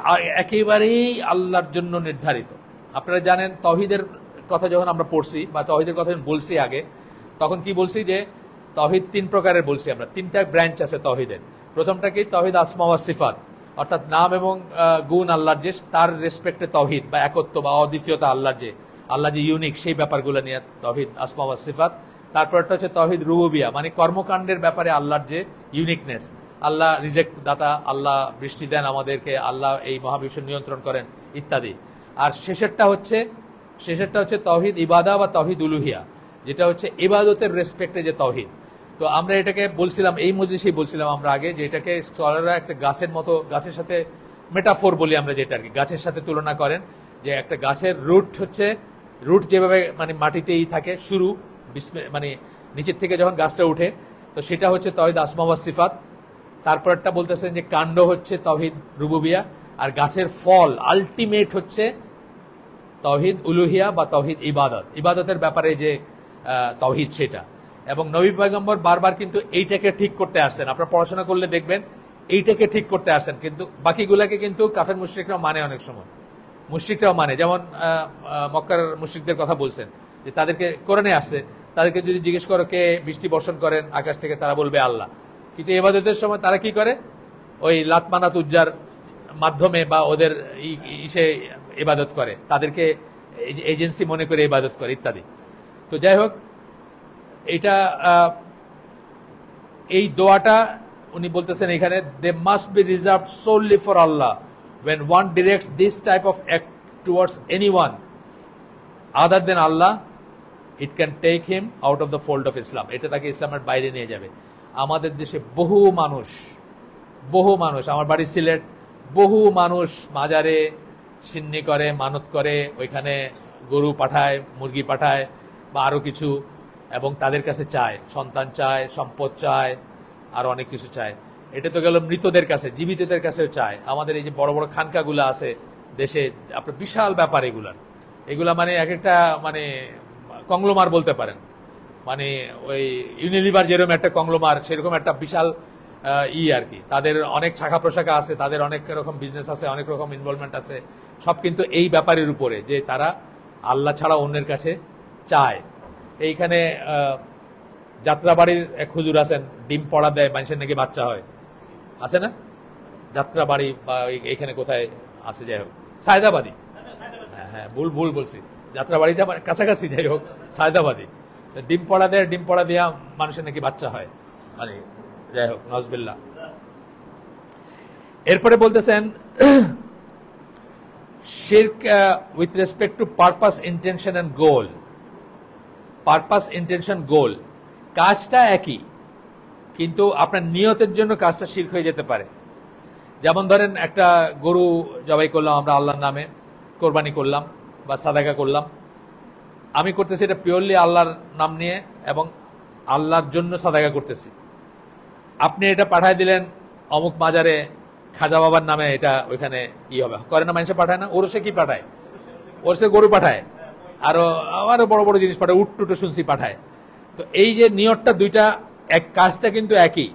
একেবারেই আল্লাহর জন্য নির্ধারিত। আপনারা জানেন তাওহীদের কথা যখন আমরা পড়ছি বা তাওহীদের কথা বলছি আগে, তখন কি বলছি যে তাওহীদ তিন প্রকারের বলছি আমরা, তিনটা ব্রাঞ্চ আছে তাওহীদের। প্রথমটা কি? তাওহীদ আসমা ওয়া সিফাত, অর্থাৎ নাম এবং গুণ আল্লাহর যে তার রেসপেক্টে তাওহীদ বা একত্ব বা অদ্বিতীয়তা, আল্লাহ যে ইউনিক সেই ব্যাপারগুলো নিয়ে তাওহীদ আসমা ওয়া সিফাত। তারপরটা হচ্ছে তাওহীদ রুবুবিয়া, মানে কর্মকাণ্ডের ব্যাপারে আল্লাহর যে ইউনিকনেস, আল্লাহ রিজেক দাতা, আল্লাহ বৃষ্টি দেন আমাদেরকে, আল্লাহ এই মহাবিশ্ব নিয়ন্ত্রণ করেন ইত্যাদি। আর শেষেরটা হচ্ছে তাওহীদ ইবাদা বা তাওহীদ উলুহিয়া, যেটা হচ্ছে ইবাদতের রেসপেক্টে যে তাওহীদ। তো আমরা এটাকে বলছিলাম, এই মজলিসেই বলছিলাম আমরা আগে, যে এটাকে স্কলাররা একটা গাছের মতো, গাছের সাথে মেটাফোর বলি আমরা, যেটা আর কি গাছের সাথে তুলনা করেন। যে একটা গাছের রুট যেভাবে মানে মাটিতেই থাকে, শুরু মানে নিচের থেকে যখন গাছটা উঠে, তো সেটা হচ্ছে তাওহীদ আসমা ওয়া সিফাত। তারপরটা বলতেছেন যে কাণ্ড হচ্ছে তাওহীদ রুবুবিয়া, আর গাছের ফল আলটিমেট হচ্ছে তাওহীদ উলুহিয়া বা তাওহীদ ইবাদতের ব্যাপারে যে তাওহীদ সেটা। এবং নবী পয়গম্বর বারবার কিন্তু এইটাকে ঠিক করতে আসছেন, আপনারা পড়াশোনা করলে দেখবেন এইটাকে ঠিক করতে আসছেন। কিন্তু বাকিগুলাকে কিন্তু কাফের মুশরিকরাও মানে, অনেক সময় মুশরিকরাও মানে। যেমন মক্কার মুশরিকদের কথা বলছেন যে তাদেরকে কোরআনে আসছে, তাদেরকে যদি জিজ্ঞেস করো কে বৃষ্টি বর্ষণ করেন আকাশ থেকে, তারা বলবে আল্লাহ। কিন্তু ইবাদতের সময় তারা কি করে? ওই লাত মানাত উজ্জার মাধ্যমে বা ওদের ইসে ইবাদত করে, তাদেরকে এজেন্সি মনে করে ইবাদত করে ইত্যাদি। তো যাই হোক, এটা এই দোয়াটা উনি বলতেছেন এখানে, they must be reserved solely for Allah when one directs this type of act towards anyone other than Allah, it can take him out of the fold of Islam. এটা তাকে ইসলামের বাইরে নিয়ে যাবে। আমাদের দেশে বহু মানুষ, আমার বাড়ি সিলেট, বহু মানুষ মাজারে সিন্নি করে, মানত করে, ওইখানে গরু পাঠায়, মুরগি পাঠায় বা আরো কিছু, এবং তাদের কাছে চায়, সন্তান চায়, সম্পদ চায়, আর অনেক কিছু চায়। এটা তো গেল মৃতদের কাছে, জীবিতদের কাছেও চায়। আমাদের এই যে বড় বড় খানকাগুলো আছে দেশে, আপনার বিশাল ব্যাপার এগুলা মানে এক একটা মানে কংগ্লোমার বলতে পারেন, মানে ওই ইউনিলিভার যেরকম একটা কংগ্লোমার, সেরকম একটা বিশাল আর কি। তাদের অনেক শাখা প্রশাখা আছে, তাদের অনেক রকম বিজনেস আছে, অনেক রকম ইনভলভমেন্ট আছে, সব কিন্তু এই ব্যাপারের উপরে যে তারা আল্লাহ ছাড়া অন্যের কাছে চায়। এইখানে যাত্রাবাড়ির এক হুজুর আছেন, ডিম পড়া দেয়, মানুষের নাকি বাচ্চা হয়, আছে না? যাত্রাবাড়ি বা এখানে কোথায় আছে, যাই হোক সায়দাবাদী, হ্যাঁ ভুল বলছি, যাত্রাবাড়িটা কাছাকাছি, যাই হোক সায়দাবাদী। ডিম পড়া দেয়, ডিম পড়া দেওয়া মানুষের নাকি বাচ্চা হয়, মানে যাই হোক নজবিল্লাহ। এরপরে বলতেছেন শিরক with respect to purpose, intention and goal. Purpose, intention, goal কাজটা একই, কিন্তু আপনার নিয়তের জন্য কাজটা শিরক হয়ে যেতে পারে। যেমন ধরেন একটা গরু জবাই করলাম আমরা আল্লাহর নামে, কোরবানি করলাম বা সাদাকা করলাম, আমি করতেছি এটা পিওরলি আল্লাহর নাম নিয়ে এবং আল্লাহর জন্য সাদাকা করতেছি। আপনি এটা পাঠায় দিলেন অমুক মাজারে খাজা বাবার নামে, এটা ওইখানে হবে করে না, মানুষে পাঠায় না, ওরসে কি পাঠায়, ওরসে গরু পাঠায়, আরো বড় বড় জিনিস পাঠায়, উট টুটো শুনছি পাঠায়। তো এই যে নিয়তটা দুইটা এক, কাজটা কিন্তু একই,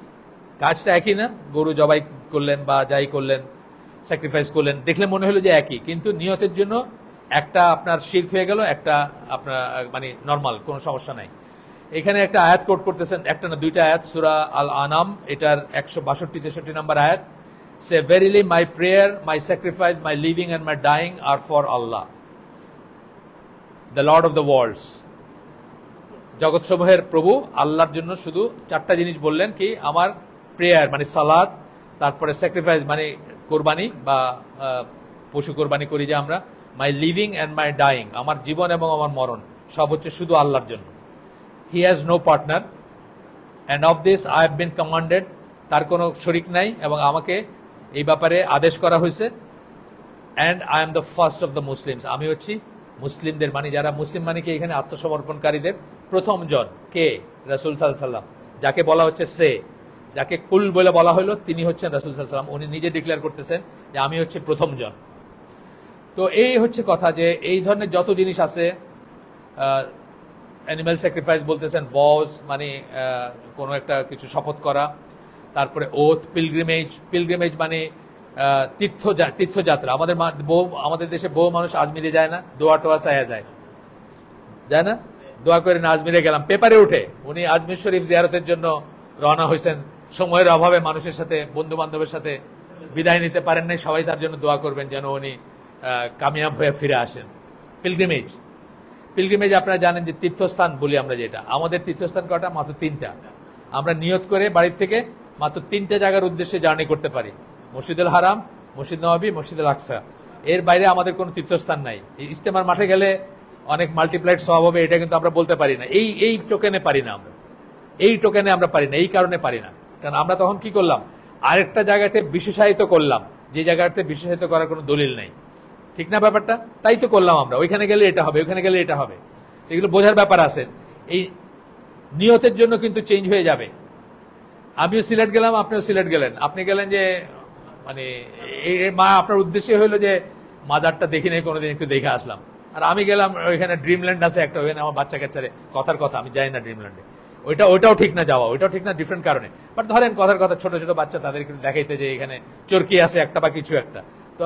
কাজটা একই না, গরু জবাই করলেন বা যাই করলেন, স্যাক্রিফাইস করলেন, দেখলে মনে হলো যে একই, কিন্তু নিয়তের জন্য একটা আপনার শিরক হয়ে গেল, একটা আপনার মানে নর্মাল, কোনো সমস্যা নাই। এখানে একটা আয়াত কোট করতেছেন, একটা না দুইটা আয়াত, সূরা আল আনাম এটার 162-63 নম্বর আয়াত। Say verily my prayer, my sacrifice, my living and my dying are for Allah the Lord of the worlds. জগৎসমূহের প্রভু আল্লাহর জন্য শুধু চারটা জিনিস বললেন, কি আমার প্রেয়ার মানে সালাত, তারপরে স্যাক্রিফাইস মানে কোরবানি বা পশু কোরবানি করি যে আমরা, my living and my dying, আমার জীবন এবং আমার মরণ সব হচ্ছে শুধু আল্লাহর জন্য। He has no partner and of this I have been commanded, তার কোনো শরিক নাই এবং আমাকে এই ব্যাপারে আদেশ করা হয়েছে। And I am the first of the Muslims, আমি হচ্ছি মুসলিমদের মানে যারা মুসলিম মানে কি এখানে আত্মসমর্পণকারীদের প্রথম জন কে, রাসূল সাল্লাল্লাহু আলাইহি ওয়াসাল্লাম, যাকে বলা হচ্ছে সে, যাকে কুল বলে বলা হলো তিনি হচ্ছেন রাসূল সাল্লাল্লাহু আলাইহি ওয়াসাল্লাম, উনি নিজে ডিক্লেয়ার করতেছেন যে আমি হচ্ছে প্রথম জন। তো এই হচ্ছে কথা যে এই ধরনের যত জিনিস আছে, অ্যানিম্যাল স্যাক্রিফাইস বলতেছেন, ভজ মানে কোনো একটা কিছু শপথ করা, তারপরে ওথ, পিলগ্রিমেজ, পিলগ্রিমেজ মানে তীর্থযাত্রা। আমাদের দেশে বহু মানুষ আজমিরে যায় না, দোয়া টোয়া চায়া যায় না, দোয়া করে না আজমিরে গেলাম, পেপারে উঠে উনি আজমির শরীফ জিয়ারতের জন্য রওনা হয়েছেন, সময়ের অভাবে মানুষের সাথে, বন্ধু বান্ধবের সাথে বিদায় নিতে পারেন নাই, সবাই তার জন্য দোয়া করবেন যেন উনি কামিয়াব হয়ে ফিরে আসেন। পিলগ্রিমেজ, পিলগ্রিমেজ আপনারা জানেন যে তীর্থস্থান বলি আমরা, যেটা আমাদের তীর্থস্থান কটা, মাত্র 3টা। আমরা নিয়ত করে বাড়ির থেকে মাত্র 3টা জায়গার উদ্দেশ্যে জার্নি করতে পারি, মসজিদুল হারাম, মসজিদ নববী, মসজিদুল আকসা। এর বাইরে আমাদের কোনো তীর্থস্থান নাই। এই ইস্তেমার মাঠে গেলে অনেক মাল্টিপ্লাইড সওয়াব হবে, এটা কিন্তু আমরা বলতে পারি না, এই টোকেনে পারি না আমরা, এই টোকেনে আমরা পারি না, এই কারণে পারি না, কারণ আমরা তখন কি করলাম, আরেকটা জায়গাতে বিশেষায়িত করলাম, যে জায়গাতে বিশেষায়িত করার কোনো দলিল নাই, ঠিক না ব্যাপারটা? তাই তো করলাম আমরা, ওইখানে গেলে এটা হবে, ওইখানে গেলে এটা হবে, এগুলো বোঝার ব্যাপার আছে। এই নিয়তের জন্য কিন্তু চেঞ্জ হয়ে যাবে। আমিও সিলেট গেলাম, আপনিও সিলেট গেলেন, আপনি গেলেন যে মানে মা আপনার উদ্দেশ্য হইলো যে মাজারটা দেখি নাই কোনোদিন, একটু দেখে আসলাম, আর আমি গেলাম ওইখানে ড্রিমল্যান্ড আছে একটা, ওইখানে আমার বাচ্চা কাচ্চারে, কথার কথা আমি যাই না ড্রিমল্যান্ডে, ওইটাও ঠিক না যাওয়া, ওইটাও ঠিক না, ডিফারেন্ট কারণে। বাট ধরেন কথার কথা ছোট ছোট বাচ্চা, তাদেরকে দেখাইতে যে এখানে চরকি আছে একটা বা কিছু একটা, তো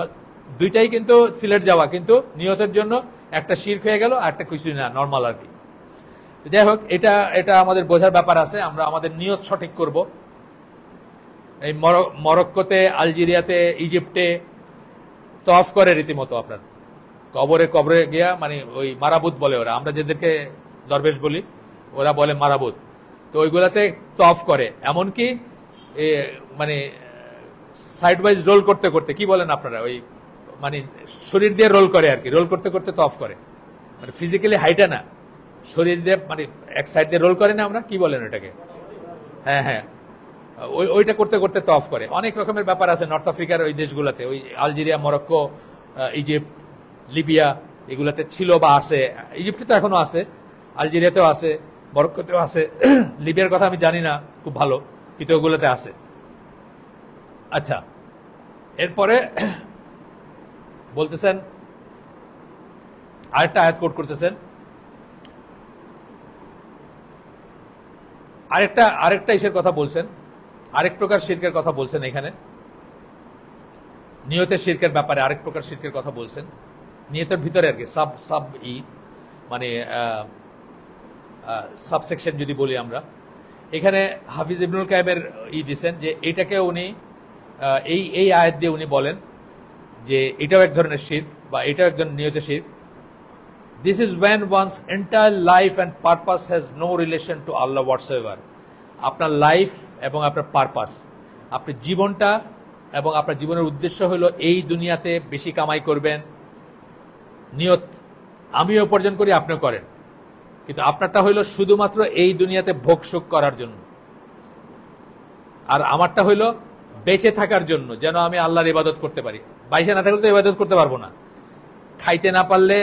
দুইটাই কিন্তু সিলেট যাওয়া, কিন্তু নিয়তের জন্য একটা শিরক হয়ে গেল, আর একটা কিছুই না, নর্মাল আর কি। যাই হোক, এটা আমাদের বোঝার ব্যাপার আছে, আমরা আমাদের নিয়ত সঠিক করব। এই মরক্কোতে, আলজেরিয়াতে, ইজিপ্টে তওয়াফ করে রীতিমতো, আপনার কবরে গিয়া মানে ওই মারাবুত বলে ওরা, আমরা যেদেরকে দরবেশ বলি ওরা বলে মারাবুত, তো ওইগুলাতে তওয়াফ করে, এমনকি মানে সাইড ওয়াইজ রোল করতে করতে, কি বলেন আপনারা, ওই মানে শরীর দিয়ে রোল করে আর কি, রোল করতে করতে তওয়াফ করে, মানে ফিজিক্যালি হাইটা না, শরীর দিয়ে মানে এক সাইড দিয়ে রোল করে না, আমরা কি বলেন ওটাকে, হ্যাঁ হ্যাঁ, ওইটা করতে করতে তওয়াফ করে। অনেক রকমের ব্যাপার আছে নর্থ আফ্রিকার ওই দেশগুলোতে, ওই আলজেরিয়া, মরক্কো, ইজিপ্ট, লিবিয়া, এগুলাতে ছিল বা আছে, ইজিপ্টে তো এখনো আছে, আলজেরিয়াতেও আছে, মরক্কোতেও আছে, লিবিয়ার কথা আমি জানি না খুব ভালো, কিন্তু ওগুলোতে আছে। আচ্ছা, এরপরে বলতেছেন আরেকটা আয়াত কোট করতেছেন, আরেকটা ইসের কথা বলছেন, আরেক প্রকার শিরকের কথা বলছেন, এখানে নিয়তের শিরকের ব্যাপারে আরেক প্রকার শিরকের কথা বলছেন, নিয়তের ভিতরে আর কি, সাব মানে সাবসেকশন যদি বলি আমরা। এখানে হাফিজ ইবনুল কাইমের দিচ্ছেন যে এটাকে উনি এই আয়াত দিয়ে উনি বলেন যে এটাও এক ধরনের শিরক বা এটাও এক ধরনের নিয়তের শিরক। This is when one's entire life and purpose has no relation to Allah whatsoever. আপনার লাইফ এবং আপনার পারপাস, আপনি জীবনটা এবং আপনার জীবনের উদ্দেশ্য হলো এই দুনিয়াতে বেশি কামাই করবেন, নিয়ত আমিও উপার্জন করি আপনিও করেন, কিন্তু আপনারটা হইলো শুধুমাত্র এই দুনিয়াতে ভোগ সুখ করার জন্য, আর আমারটা হইলো বেঁচে থাকার জন্য, যেন আমি আল্লাহর ইবাদত করতে পারি। বাইশে না থাকলে তো ইবাদত করতে পারবো না। খাইতে না পারলে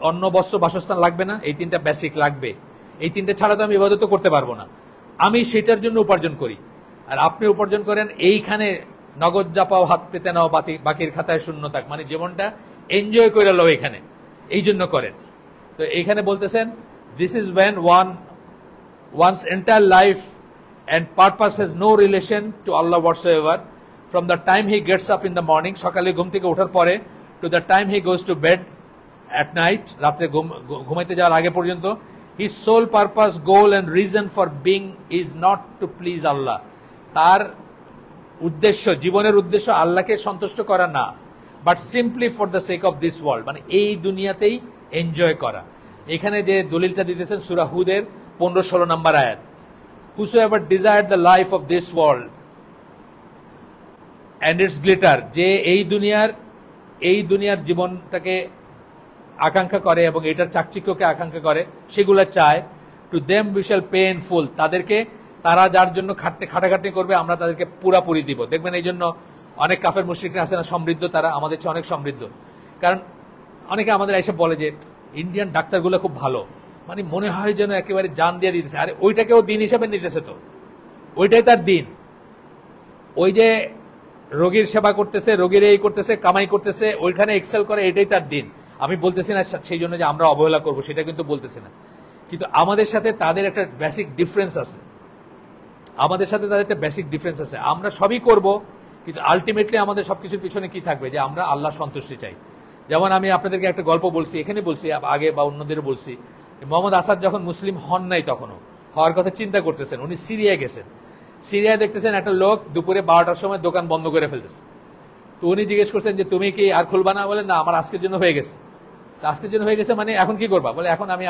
অন্ন, বস্ত্র, বাসস্থান লাগবে না, এই তিনটা বেসিক লাগবে। এই তিনটা ছাড়া তো আমি ইবাদত করতে পারবো না। আমি সেটার জন্য উপার্জন করি, আর আপনি উপার্জন করেন এইখানে নগদ যা পাও হাত পেতে নাও, বাকির খাতায় শূন্য থাক, মানে জীবনটা এনজয় করে লো এখানে, এই জন্য করেন। তো এইখানে বলতেছেন this is when one's entire life and purpose has no relation to Allah whatsoever, from the time he gets up in the morning, সকালে ঘুম থেকে ওঠার পরে, to the time he goes to bed at night, রাত্রে ঘুমাইতে যাওয়ার আগে পর্যন্ত, his sole purpose, goal and reason for being is not to please Allah. তার উদ্দেশ্য, জীবনের উদ্দেশ্য আল্লাহকে সন্তুষ্ট করা না, but simply for the sake of this world, মানে এই দুনিয়াতেই এনজয় করা। এখানে যে দলিলটা দিতেছেন সূরা হুদের 15-16 নম্বর আয়াত, whosoever desired the life of this world and its glitter, যে এই দুনিয়ার জীবনটাকে আকাঙ্ক্ষা করে এবং এটার চাকচিক্যকে আকাঙ্ক্ষা করে, সেগুলো চায়, to them we shall pay in ফুল, তারা যার জন্য খাটাখাটনি করবে আমরা তাদেরকে পুরাপুরি দিব। দেখবেন এই জন্য অনেক কাফের মুশরিকরা আছে না, সমৃদ্ধ, তারা আমাদের চেয়ে অনেক সমৃদ্ধ। কারণ অনেকে আমাদের এসে বলে যে ইন্ডিয়ান ডাক্তারগুলো খুব ভালো, মানে মনে হয় যেন একেবারে জান দিয়ে দিতেছে। আরে ওইটাকেও দিন হিসাবে নিতেছে, তো ওইটাই তার দিন। ওই যে রোগীর সেবা করতেছে, রোগীর এই করতেছে, কামাই করতেছে, ওইখানে এক্সেল করে, এটাই তার দিন। আমি বলতেছি না সেই জন্য যে আমরা অবহেলা করবো, সেটা কিন্তু বলতেছি না, কিন্তু আমাদের সাথে তাদের একটা বেসিক ডিফারেন্স আছে। আমরা সবই করব, কিন্তু আলটিমেটলি আমাদের সবকিছুর পিছনে কি থাকবে, যে আমরা আল্লাহর সন্তুষ্টি চাই। যেমন আমি আপনাদেরকে একটা গল্প বলছি, এখানে বলছি আগে বা অন্যদেরও বলছি, মোহাম্মদ আসাদ যখন মুসলিম হন নাই, তখনও হওয়ার কথা চিন্তা করতেছেন, উনি সিরিয়ায় গেছেন। সিরিয়ায় দেখতেছেন একটা লোক দুপুরে 12টার সময় দোকান বন্ধ করে ফেলতেছে। তো উনি জিজ্ঞেস করছেন যে তুমি কি আর খুলবা না? বলে না, আমার আজকের জন্য হয়ে গেছে। আজকের জন্য হয়ে গেছে মানে এখন কি করবা? বলে এখন আমি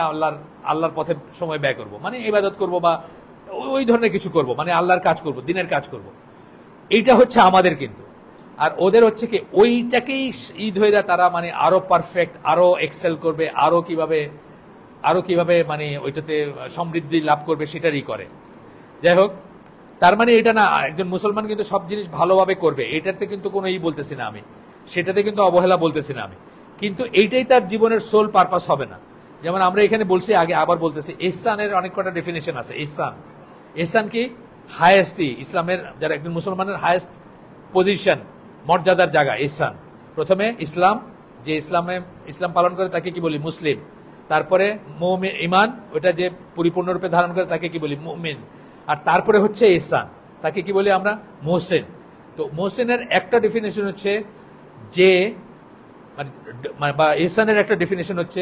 আল্লাহর পথে সময় ব্যয় করবো, মানে ইবাদত করবো বা ওই ধরনের কিছু করব, মানে আল্লাহর কাজ করব, দিনের কাজ করব। এইটা হচ্ছে আমাদের, কিন্তু আর ওদের হচ্ছে কি ওইটাকেই ঈদ হইরা তারা মানে আরো পারফেক্ট, আরো এক্সেল করবে, আরো কিভাবে মানে ওইটাতে সমৃদ্ধি লাভ করবে সেটারই করে। যাই হোক, তার মানে এটা না একজন মুসলমান কিন্তু সব জিনিস ভালোভাবে করবে, এটাতে কিন্তু কোনো বলতেছি না আমি, সেটাতে কিন্তু অবহেলা বলতেছি না আমি, কিন্তু এইটাই তার জীবনের সোল পারপাস হবে না। যেমন আমরা এখানে বলছি, আগে আবার বলতেছি, ইহসানের অনেক কটা ডেফিনেশন আছে। ইহসান কি? হায়েস্টই ইসলামের, যারা একজন মুসলমানের হায়েস্ট পজিশন, মর্যাদার জায়গা ইহসান। প্রথমে ইসলাম, যে ইসলাম পালন করে তাকে কি বলি? মুসলিম। তারপরে ইমান, ওটা যে পরিপূর্ণরূপে ধারণ করে তাকে কি বলি? মুমিন। আর তারপরে হচ্ছে ইহসান, তাকে কি বলি আমরা? মুহসিন। তো মুহসিনের একটা ডেফিনেশন হচ্ছে যে, বা ইহসানের একটা ডেফিনেশন হচ্ছে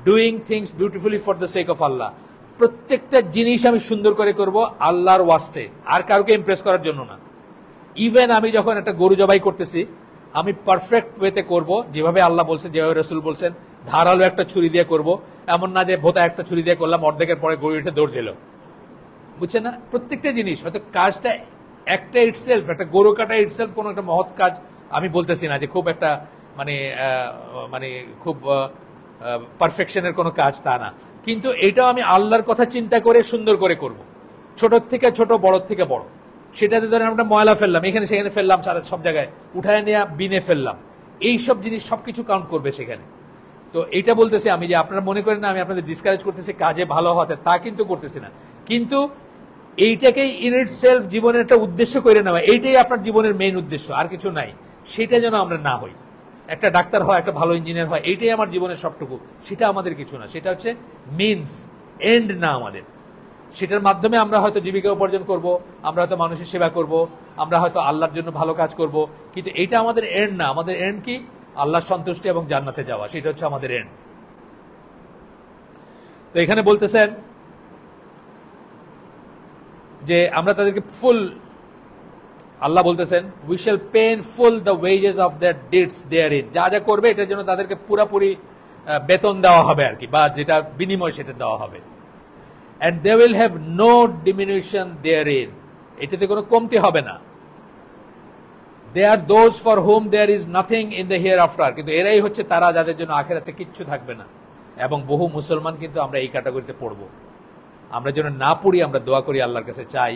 doing things beautifully for the sake of Allah. প্রত্যেকটা জিনিস আমি সুন্দর করে করব আল্লাহর ওয়াস্তে, আর কাউকে ইমপ্রেস করার জন্য না। ইভেন আমি যখন একটা গরু জবাই করতেছি, আমি পারফেক্ট ওয়েতে করব, যেভাবে আল্লাহ বলছেন, যেভাবে রসুল বলছেন। ধারালো একটা ছুরি দিয়ে করব, এমন না যে ভোতা একটা ছুরি দিয়ে করলাম, অর্ধেকের পরে গরু উঠে দৌড় দিল, বুঝছেন না? প্রত্যেকটা জিনিস হয়তো কাজটা একটা ইটসেলফ, একটা গরু কাটা ইটসেলফ কোনো একটা মহৎ কাজ আমি বলতেছি না যে খুব একটা মানে খুব পারফেকশনের কোনো কাজ, তা না। কিন্তু এটাও আমি আল্লাহর কথা চিন্তা করে সুন্দর করে করব, ছোট থেকে ছোট, বড় থেকে বড়। সেটাতে ধরেন আমরা ময়লা ফেললাম, এখানে সেখানে ফেললাম, সব জায়গায় উঠায় নিয়ে বিনে ফেললাম, এইসব জিনিস সবকিছু কাউন্ট করবে সেখানে। তো এটা বলতেছি আমি, যে আপনারা মনে করেন না আমি আপনাদের ডিসকারেজ করতেছি কাজে ভালো হতে, তা কিন্তু করতেছি না। কিন্তু এইটাকেই ইন ইট সেলফ জীবনের একটা উদ্দেশ্য করে নেওয়া, এইটাই আপনার জীবনের মেইন উদ্দেশ্য, আর কিছু নাই। সেটা যেন আমরা না হই। একটা ডাক্তার হয়, একটা ভালো ইঞ্জিনিয়ার হয়, এইটাই আমার জীবনের সবটুকু, সেটা আমাদের কিছু না। সেটা হচ্ছে মিনস, এন্ড না আমাদের। সেটার মাধ্যমে আমরা হয়তো জীবিকা উপার্জন করব, আমরা হয়তো মানুষের সেবা করব, আমরা হয়তো আল্লাহর জন্য ভালো কাজ করব, কিন্তু এটা আমাদের এন্ড না। আমাদের এন্ড কি? আল্লাহর সন্তুষ্টি এবং জান্নাতে যাওয়া, সেটা হচ্ছে আমাদের এন্ড। তো এখানে বলতেছেন যে আমরা তাদেরকে ফুল, আল্লাহ বলতেছেন we shall pay in full the wages of that deeds therein, যা যা করবে এটার জন্য তাদেরকে পুরাপুরি বেতন দেওয়া হবে আর কি, বা যেটা বিনিময় সেটা দেওয়া হবে। and they will have no diminution therein, এটাতে কোনো কমতি হবে না। They are those for whom there is nothing in the hereafter, কিন্তু এরাই হচ্ছে তারা যাদের জন্য আখিরাতে কিচ্ছু থাকবে না। এবং বহু মুসলমান কিন্তু আমরা এই ক্যাটাগরিতে পড়বো। আমরা যেন না পড়ি, আমরা দোয়া করি, আল্লাহর কাছে চাই,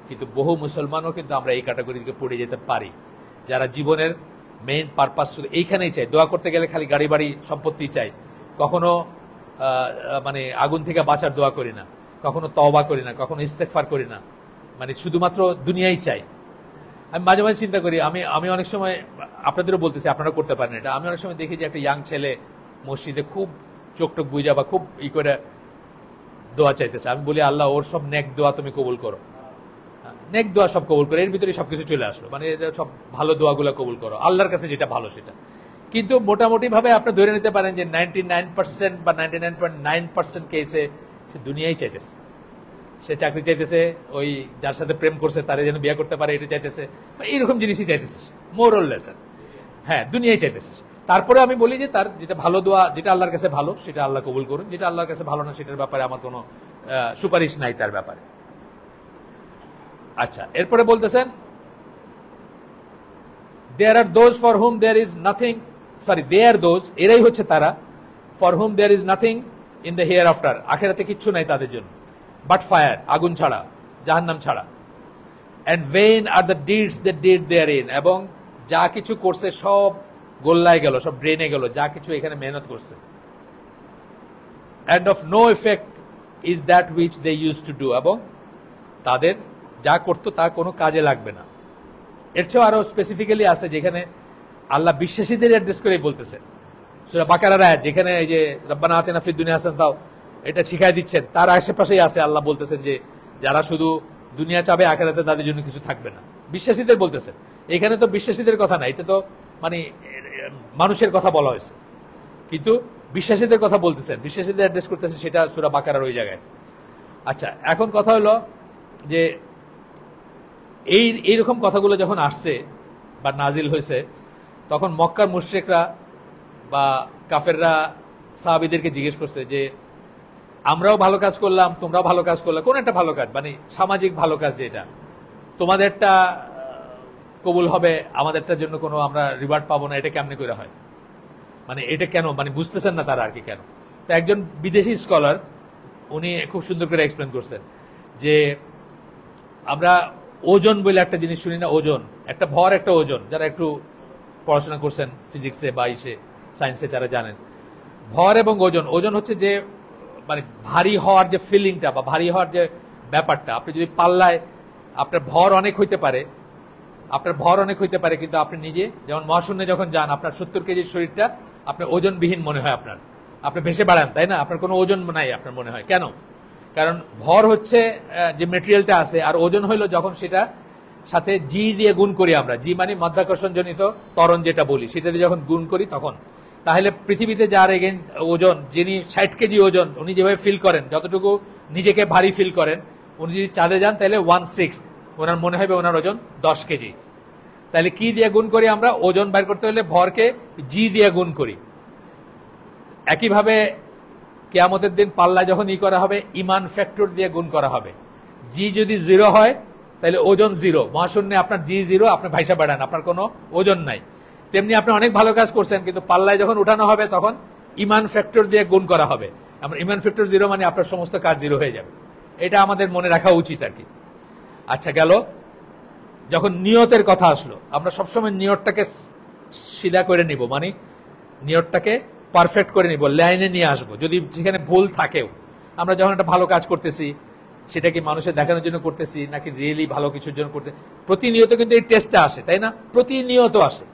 কিন্তু বহু মুসলমানও কিন্তু আমরা এই ক্যাটাগরিতে পড়ে যেতে পারি, যারা জীবনের মেইন পারপাস শুধু এইখানেই চাই। দোয়া করতে গেলে খালি গাড়ি বাড়ি সম্পত্তি চাই, কখনো মানে আগুন থেকে বাঁচার দোয়া করি না, কখনো তওবা করি না, কখনো ইস্তেগফার করি না, মানে শুধুমাত্র দুনিয়াই চাই। আমি মাঝে মাঝে চিন্তা করি, আমি অনেক সময় আপনাদেরও বলতেছি, আপনারা করতে পারেন এটা, আমি অনেক সময় দেখি যে একটা ইয়াং ছেলে মসজিদে খুব চোখ টোক বুঝা বা খুব করে দোয়া চাইতেছে। আমি বলি, আল্লাহ ওর সব নেক দোয়া তুমি কবুল করো, নেক দোয়া সব কবুল করো, এর ভিতরে সবকিছু চলে আসলো, মানে সব ভালো দোয়াগুলো কবুল করো, আল্লাহর কাছে যেটা ভালো সেটা। কিন্তু মোটামুটি ভাবে আপনি ধরে নিতে পারেন যে 99% বা 99.9% কেসে সে দুনিয়াই চাইতেছে, সে চাকরি চাইতেছে, ওই যার সাথে প্রেম করছে তারে যেন বিয়ে করতে পারে এটা চাইতেছে, এইরকম জিনিসই চাইতেছে মোর অর লেস। হ্যাঁ, দুনিয়াই চাইতেছে। তারপরে আমি বলি যে তার যেটা ভালো দোয়া, যেটা আল্লাহর কাছে ভালো সেটা আল্লাহ কবুল করুন, যেটা আল্লাহর কাছে ভালো না সেটার ব্যাপারে আমার কোনো সুপারিশ নাই তার ব্যাপারে। আচ্ছা, এরপরে বলতেছেন there are those for whom there is nothing, sorry they are those, এরাই হচ্ছে তারা, for whom there is nothing in the hereafter, আখিরাতে কিচ্ছু নাই তাদের জন্য, বাট ফায়ার, আগুন ছাড়া, জাহান্নাম ছাড়া। And vain are the deeds that did therein, এবং যা কিছু করছে সব গোল্লায় গেল, সব ড্রেনে গেল, যা কিছু এখানে মেহনত করছে। And of no effect is that which they use to do, এবং তাদের যা করতো তা কোনো কাজে লাগবে না। এর চেয়েও আরো স্পেসিফিক্যালি আছে, যেখানে আল্লাহ বিশ্বাসীদের অ্যাড্রেস করে বলতেছে, সূরা বাকারার আয়াত, যেখানে এই যে রব্বানা আতিনা ফিদ দুনিয়া হাসানাতাও এটা শিখাই দিচ্ছেন, তার আশেপাশেই আছে। আল্লাহ বলতেছেন যে যারা শুধু দুনিয়া চাবে, আখিরাতে তাদের জন্য কিছু থাকবে না। বিশ্বাসীদের বলতেছেন, এখানে তো বিশ্বাসীদের কথা না, এটা তো মানে মানুষের কথা বলা হয়েছে, কিন্তু বিশ্বাসীদের কথা বলতেছেন, বিশ্বাসীদের অ্যাড্রেস করতেছেন, সেটা সূরা বাকারার ওই জায়গায়। আচ্ছা, এখন কথা হলো যে এইরকম কথাগুলো যখন আসছে বা নাজিল হয়েছে, তখন মক্কার মুশরিকরা বা কাফেররা সাহাবীদেরকে জিজ্ঞেস করছে যে আমরাও ভালো কাজ করলাম, তোমরাও ভালো কাজ করলে, কোন একটা ভালো কাজ, মানে সামাজিক ভালো কাজ, যেটা তোমাদেরটা কবুল হবে, আমাদেরটার জন্য কোনো আমরা রিওয়ার্ড পাবো না, এটা কেমনে করে হয়, মানে এটা কেন, মানে বুঝতেছেন না তারা আর কি কেন। তো একজন বিদেশি স্কলার উনি খুব সুন্দর করে এক্সপ্লেন করছেন যে আমরা ওজন বলে একটা জিনিস শুনি না, ওজন একটা ভর, একটা ওজন, যারা একটু পড়াশোনা করছেন ফিজিক্সে বা ইসে সায়েন্সে তারা জানেন। ভর এবং ওজন, ওজন হচ্ছে যে মানে ভারী হওয়ার যে ফিলিংটা বা ভারী হওয়ার যে ব্যাপারটা, আপনি যদি পাল্লায় আপনার ভর অনেক হইতে পারে, কিন্তু আপনি নিজে যেমন মহাশূন্যে যখন যান, আপনার 70 কেজির শরীরটা আপনার ওজনবিহীন মনে হয়, আপনি ভেসে বেড়ান, তাই না? আপনার কোনো ওজন নাই আপনার মনে হয়, কেন? কারণ ভর হচ্ছে যে মেটেরিয়ালটা আছে, আর ওজন হইলো যখন সেটা সাথে জি দিয়ে গুণ করি আমরা, জি মানে মাধ্যাকর্ষণ জনিত ত্বরণ যেটা বলি, সেটা দিয়ে যখন গুণ করি তখন। তাহলে পৃথিবীতে যার এগেন ওজন, যিনি 60 কেজি ওজন, উনি যেভাবে ফিল করেন, যতটুকু নিজেকে ভারী ফিল করেন, উনি যদি চাঁদে যান তাহলে 1/6 ওনার মনে হবে ওনার ওজন 10 কেজি। তাহলে কি দিয়ে গুণ করি আমরা? ওজন বের করতে হলে ভরকে জি দিয়ে গুণ করি। একইভাবে কিয়ামতের দিন পাল্লা যখন করা হবে, ইমান ফ্যাক্টর দিয়ে গুণ করা হবে। জি যদি 0 হয় তাহলে ওজন 0, মহাশূন্যে আপনার জি 0, আপনি ভাইসা বেড়ান, আপনার কোনো ওজন নাই। তেমনি আপনি অনেক ভালো কাজ করছেন, কিন্তু পাল্লায় যখন উঠানো হবে তখন ইমান ফ্যাক্টর দিয়ে গুণ করা হবে। আমরা ইমান ফ্যাক্টর 0 মানে আপনার সমস্ত কাজ 0 হয়ে যাবে। এটা আমাদের মনে রাখা উচিত আর কি। আচ্ছা, গেল যখন নিয়তের কথা আসলো, আমরা সবসময় নিয়তটাকে সিধা করে নিব, মানে নিয়তটাকে পারফেক্ট করে নিব, লাইনে নিয়ে আসবো। যদি যেখানে ভুল থাকেও, আমরা যখন একটা ভালো কাজ করতেছি, সেটা কি মানুষের দেখানোর জন্য করতেছি নাকি রিয়েলি ভালো কিছুর জন্য করতে, প্রতিনিয়ত কিন্তু এই টেস্টটা আসে, তাই না? প্রতিনিয়ত আসে,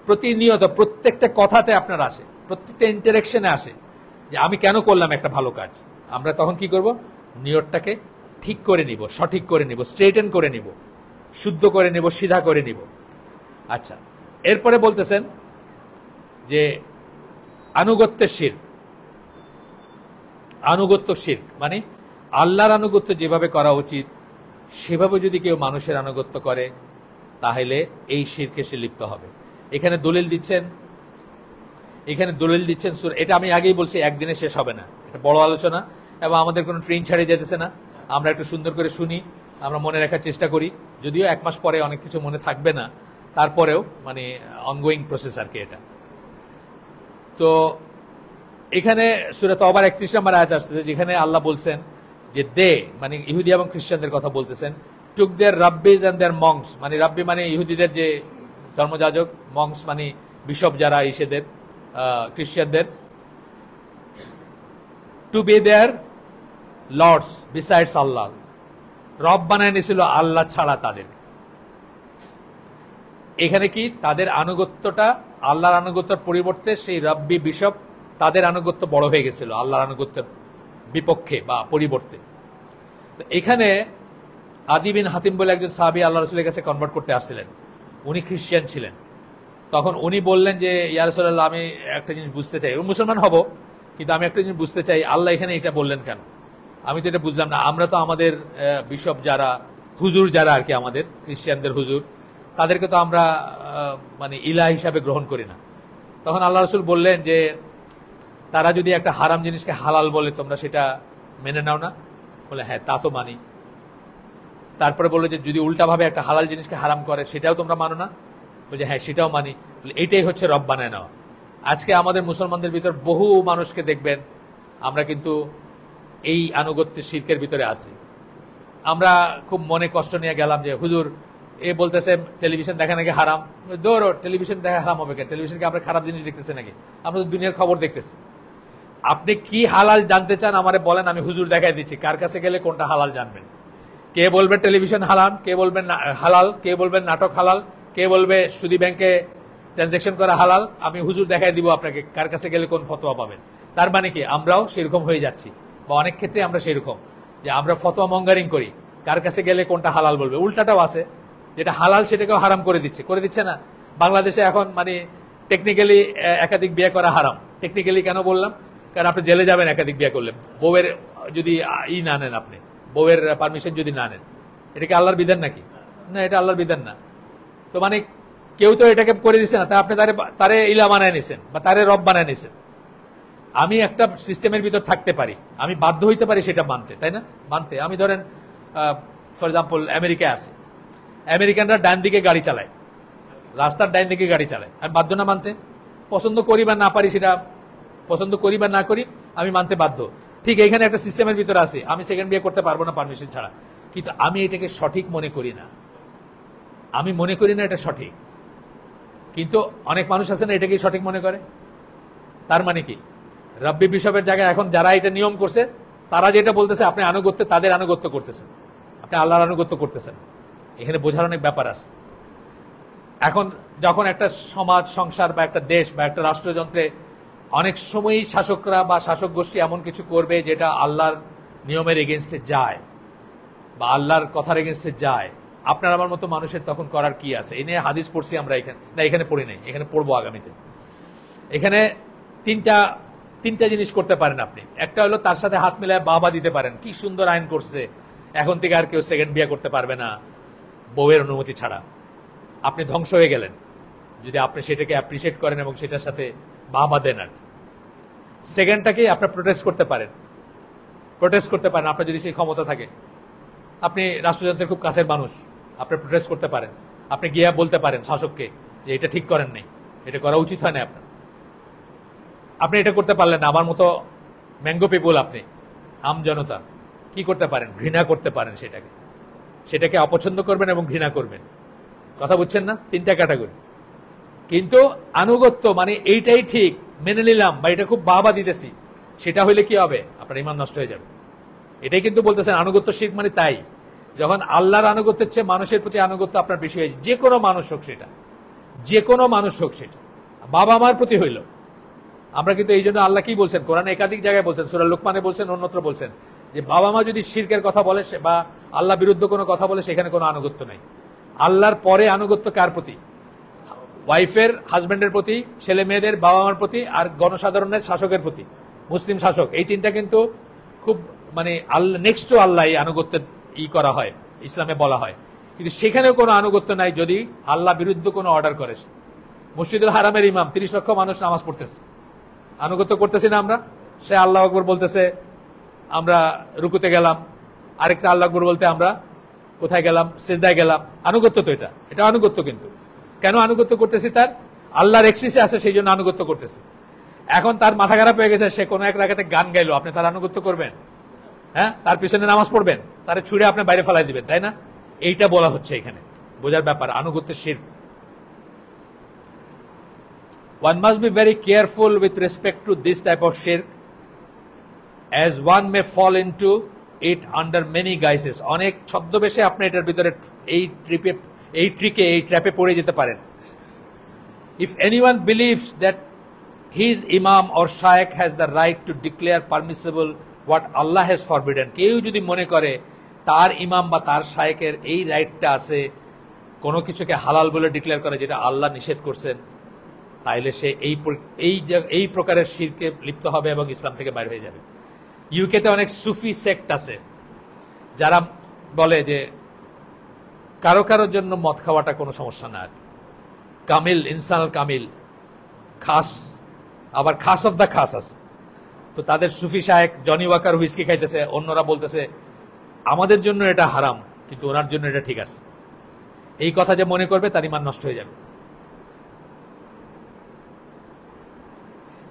প্রতিনিয়ত প্রত্যেকটা কথাতে আপনার আসে, প্রত্যেকটা ইন্টারেকশনে আসে যে আমি কেন করলাম একটা ভালো কাজ। আমরা তখন কি করব? নিয়তটাকে ঠিক করে নিব, সঠিক করে নিব, স্ট্রেটেন করে নিব, শুদ্ধ করে নিব, সিধা করে নিব। আচ্ছা, এরপরে বলতেছেন যে আনুগত্যের শিরক। আনুগত্য শিরক মানে আল্লাহর আনুগত্য যেভাবে করা উচিত সেভাবে যদি কেউ মানুষের আনুগত্য করে, তাহলে এই শিরকে সে লিপ্ত হবে। এখানে দলিল দিচ্ছেন, এটা আমি আগেই বলছি, একদিনে শেষ হবে না, এটা বড় আলোচনা, এবং আমাদের কোনো ট্রেন ছাড়িয়ে যেতেছে না। আমরা একটু সুন্দর করে শুনি, আমরা মনে রাখার চেষ্টা করি, যদিও 1 মাস পরে অনেক কিছু মনে থাকবে না, তারপরেও মানে অনগোয়িং প্রসেস আর কি এটা। তো এখানে সূরা তওবার 31 নম্বর আয়াত আসছে যেখানে আল্লাহ বলছেন যে দে মানে ইহুদি এবং খ্রিস্টানদের কথা বলতেছেন, টুক দেয়ার রাব্বিজ এন্ড দেয়ার মংস, মানে রাব্বি মানে ইহুদিদের যে ধর্মযাজক, মংস মানে বিশপ যারা ইসেদের খ্রিস্টানদের, to be their lords besides Allah, রব বানায় নিয়েছিল আল্লাহ ছাড়া তাদের। এখানে কি তাদের আনুগত্যটা আল্লাহর আনুগত্যের পরিবর্তে সেই রাব্বি বিশপ তাদের আনুগত্য বড় হয়ে গেছিল আল্লাহর আনুগত্যের বিপক্ষে বা পরিবর্তে। তো এখানে আদি বিন হাতিম বলে একজন সাহাবী আল্লাহ রাসূলের কাছে কনভার্ট করতে আসছিলেন, উনি খ্রিস্টান ছিলেন। তখন উনি বললেন যে ইয়া রাসূলুল্লাহ, আমি একটা জিনিস বুঝতে চাই, মুসলমান হব কিন্তু আমি একটা জিনিস বুঝতে চাই, আল্লাহ এখানে এটা বললেন কেন? আমি তো এটা বুঝলাম না। আমরা তো আমাদের বিশপ যারা হুজুর যারা আর কি আমাদের খ্রিস্টানদের হুজুর, তাদেরকে তো আমরা মানে ইলাহ হিসাবে গ্রহণ করি না। তখন আল্লাহ রাসূল বললেন যে তারা যদি একটা হারাম জিনিসকে হালাল বলে তোমরা সেটা মেনে নাও না? বলে হ্যাঁ তা তো মানি। তারপরে বললো যে যদি উল্টাভাবে একটা হালাল জিনিসকে হারাম করে সেটাও তোমরা মানো না? বলছে হ্যাঁ সেটাও মানি। বলে এইটাই হচ্ছে রব বানায় নেওয়া। আজকে আমাদের মুসলমানদের ভিতর বহু মানুষকে দেখবেন আমরা কিন্তু এই আনুগত্যের শিরকের ভিতরে আছি। আমরা খুব মনে কষ্ট নিয়ে গেলাম যে হুজুর এ বলতেছে টেলিভিশন দেখা নাকি হারাম। দৌড়, টেলিভিশন দেখা হারাম হবে কেন? টেলিভিশনকে আমরা খারাপ জিনিস দেখতেছি নাকি? আমরা তো দুনিয়ার খবর দেখতেছি। আপনি কি হালাল জানতে চান আমারে বলেন, আমি হুজুর দেখাই দিচ্ছি কার কাছে গেলে কোনটা হালাল জানবেন। কে বলবে টেলিভিশন হারাম, কে বলবেন হালাল, কে বলবেন নাটক হালাল, কে বলবে সুদী ব্যাংকে ট্রানজাকশন করা হালাল, আমি হুজুর দেখাই দিব আপনাকে কার কাছে গেলে কোন ফতোয়া পাবেন। তার মানে কি আমরাও সেরকম হয়ে যাচ্ছি, বা অনেক ক্ষেত্রে আমরা সেরকম যে আমরা ফতোয়া মঙ্গারিং করি, কার কাছে গেলে কোনটা হালাল বলবে। উল্টাটাও আছে, যেটা হালাল সেটাকেও হারাম করে দিচ্ছে না। বাংলাদেশে এখন মানে টেকনিক্যালি একাধিক বিয়ে করা হারাম। টেকনিক্যালি কেন বললাম? কারণ আপনি জেলে যাবেন একাধিক বিয়ে করলে, বউয়ের যদি না নেন, আপনি বউয়ের পারমিশন যদি না নেন। এটা কি আল্লাহর বিধান নাকি? না, এটা আল্লাহর বিধান না। তো মানে কেউ তো এটাকে করে দিচ্ছে না, তা আপনি তারে ইলা বানায় নিছেন বা তারে রব বানায় নিছেন। আমি একটা সিস্টেমের ভিতর থাকতে পারি, আমি বাধ্য হইতে পারি সেটা মানতে, তাই না? মানতে আমি ধরেন ফর এক্সাম্পল আমেরিকায় আছি, আমেরিকানরা ডান দিকে গাড়ি চালায়, রাস্তার ডান দিকে গাড়ি চালায়, আমি বাধ্য না মানতে? পছন্দ করি বা না পারি, সেটা পছন্দ করি বা না করি আমি মানতে বাধ্য। ঠিক এখানে একটা সিস্টেমের ভিতরে আছি, আমি সেকেন্ড বিয়ে করতে পারবো না পারমিশন ছাড়া, কিন্তু আমি এটাকে সঠিক মনে করি না। আমি মনে করি না এটা সঠিক, কিন্তু অনেক মানুষ আছে না এটাকে সঠিক মনে করে। তার মানে কি রাব্বি বিশপের জায়গায় এখন যারা এটা নিয়ম করছে তারা যেটা বলতেছে আপনি আনুগত্য, তাদের আনুগত্য করতেছেন, আপনি আল্লাহর আনুগত্য করতেছেন। এখানে বোঝার অনেক ব্যাপার আছে। এখন যখন একটা সমাজ সংসার বা একটা দেশ বা একটা রাষ্ট্রযন্ত্রে অনেক সময়ই শাসকরা বা শাসক গোষ্ঠী এমন কিছু করবে যেটা আল্লাহর নিয়মের এগেনস্টে যায় বা আল্লাহর কথার এগেনস্টে যায়, আপনার আমার মতো মানুষের তখন করার কি আছে? এ নিয়ে হাদিস পড়ছি আমরা, এখানে পড়ি নাই, এখানে পড়বো আগামীতে। এখানে তিনটা জিনিস করতে পারেন আপনি। একটা হলো তার সাথে হাত মিলায় বাবা দিতে পারেন, কি সুন্দর আইন করছে, এখন থেকে আর কেউ সেকেন্ড বিয়ে করতে পারবে না বউয়ের অনুমতি ছাড়া। আপনি ধ্বংস হয়ে গেলেন যদি আপনি সেটাকে অ্যাপ্রিসিয়েট করেন এবং সেটার সাথে বাবা দেন। আর সেকেন্ডটাকে আপনার প্রোটেস্ট করতে পারেন, আপনার যদি সেই ক্ষমতা থাকে। আপনি রাষ্ট্রযন্ত্রের খুব কাছের মানুষ, আপনি প্রোটেস্ট করতে পারেন, আপনি গিয়ে বলতে পারেন শাসককে যে এটা ঠিক করেন নাই, এটা করা উচিত হয় না আপনার। আপনি এটা করতে পারলেন না, আমার মতো ম্যাঙ্গো পিপুল, আপনি আম জনতা কি করতে পারেন? ঘৃণা করতে পারেন, সেটাকে অপছন্দ করবেন এবং ঘৃণা করবেন। কথা বুঝছেন না? তিনটা ক্যাটাগরি। কিন্তু আনুগত্য মানে এইটাই ঠিক মেনে নিলাম বা এটা খুব বাবা দিতেছি, সেটা হইলে কি হবে? আপনার ঈমান নষ্ট হয়ে যাবে। এটাই কিন্তু বলতেছেন আনুগত্য শিরক মানে তাই। যখন আল্লাহর আনুগত্যের চেয়ে মানুষের প্রতি আনুগত্য আপনার বেশি হয়েছে, যে কোনো মানুষ হোক সেটা, বাবা মার প্রতি হইল। আমরা কিন্তু এই জন্য আল্লাহ কি বলছেন কোরআনে একাধিক জায়গায় বলছেন, সূরা লুকমানে বলছেন, অন্যত্র বলছেন যে বাবা মা যদি শিরকের কথা বলে বা আল্লাহ বিরুদ্ধে কোনো কথা বলে সেখানে কোনো আনুগত্য নাই। আল্লাহর পরে আনুগত্য কার প্রতি? ওয়াইফের হাজবেন্ডের প্রতি, ছেলে মেয়েদের বাবা মার প্রতি, আর গণসাধারণের শাসকের প্রতি, মুসলিম শাসক। এই তিনটা কিন্তু খুব মানে আল্লাহ নেক্সট টু আল্লাহ আনুগত্যের করা হয়, ইসলামে বলা হয়। কিন্তু সেখানেও কোনো আনুগত্য নাই যদি আল্লাহ বিরুদ্ধে কোনো অর্ডার করে। মসজিদুল হারামের ইমাম 30 লক্ষ মানুষ নামাজ পড়তেছে, আনুগত্য করতেছি না আমরা? সে আল্লাহ আকবর বলতেছে, আমরা রুকুতে গেলাম, আরেকটা আল্লাহ আকবর বলতে আমরা কোথায় গেলাম? সিজদায় গেলাম। আনুগত্য তো এটা আনুগত্য। কিন্তু কেন আনুগত্য করতেছি? তার আল্লাহর এক্সিসে আছে, সেই জন্য আনুগত্য করতেছে। এখন তার মাথা খারাপ হয়ে গেছে, সে কোনো এক রাকাতে গান গাইলো, আপনি তার আনুগত্য করবেন? হ্যাঁ, তার পিছনে নামাজ পড়বেন? তার ছুঁড়ে আপনি বাইরে ফেলাই দিবেন, তাই না? এইটা বলা হচ্ছে এখানে, বোঝার ব্যাপার, আনুগত্যের শিরক। One must be very careful with respect to this type of shirk, as one may fall into it under many guises. অনেক ছদ্মবেশে আপনি এটার ভিতরে এই ট্র্যাপে পড়ে যেতে পারেন। If anyone believes that his imam or shaykh has the right to declare permissible what Allah has forbidden, কেউ যদি মনে করে তার ইমাম বা তার শায়েখের এই রাইটটা আছে কোনো কিছুকে হালাল বলে ডিক্লেয়ার করে যেটা আল্লাহ নিষেধ করছেন, তাইলে সে এই প্রকারের শিরকে লিপ্ত হবে এবং ইসলাম থেকে বাইরে হয়ে যাবে। ইউকেতে অনেক সুফি সেক্ট আছে যারা বলে যে কারো কারোর জন্য মদ খাওয়াটা কোনো সমস্যা না, কামিল ইনসান কামিল, খাস আবার খাস অফ দ্য খাস আছে। তো তাদের সুফি শায়েখ জনি ওয়াকার হুইস্কি খাইতেছে, অন্যরা বলতেছে আমাদের জন্য এটা হারাম কিন্তু ওনার জন্য এটা ঠিক আছে। এই কথা যে মনে করবে তার ঈমান নষ্ট হয়ে যাবে।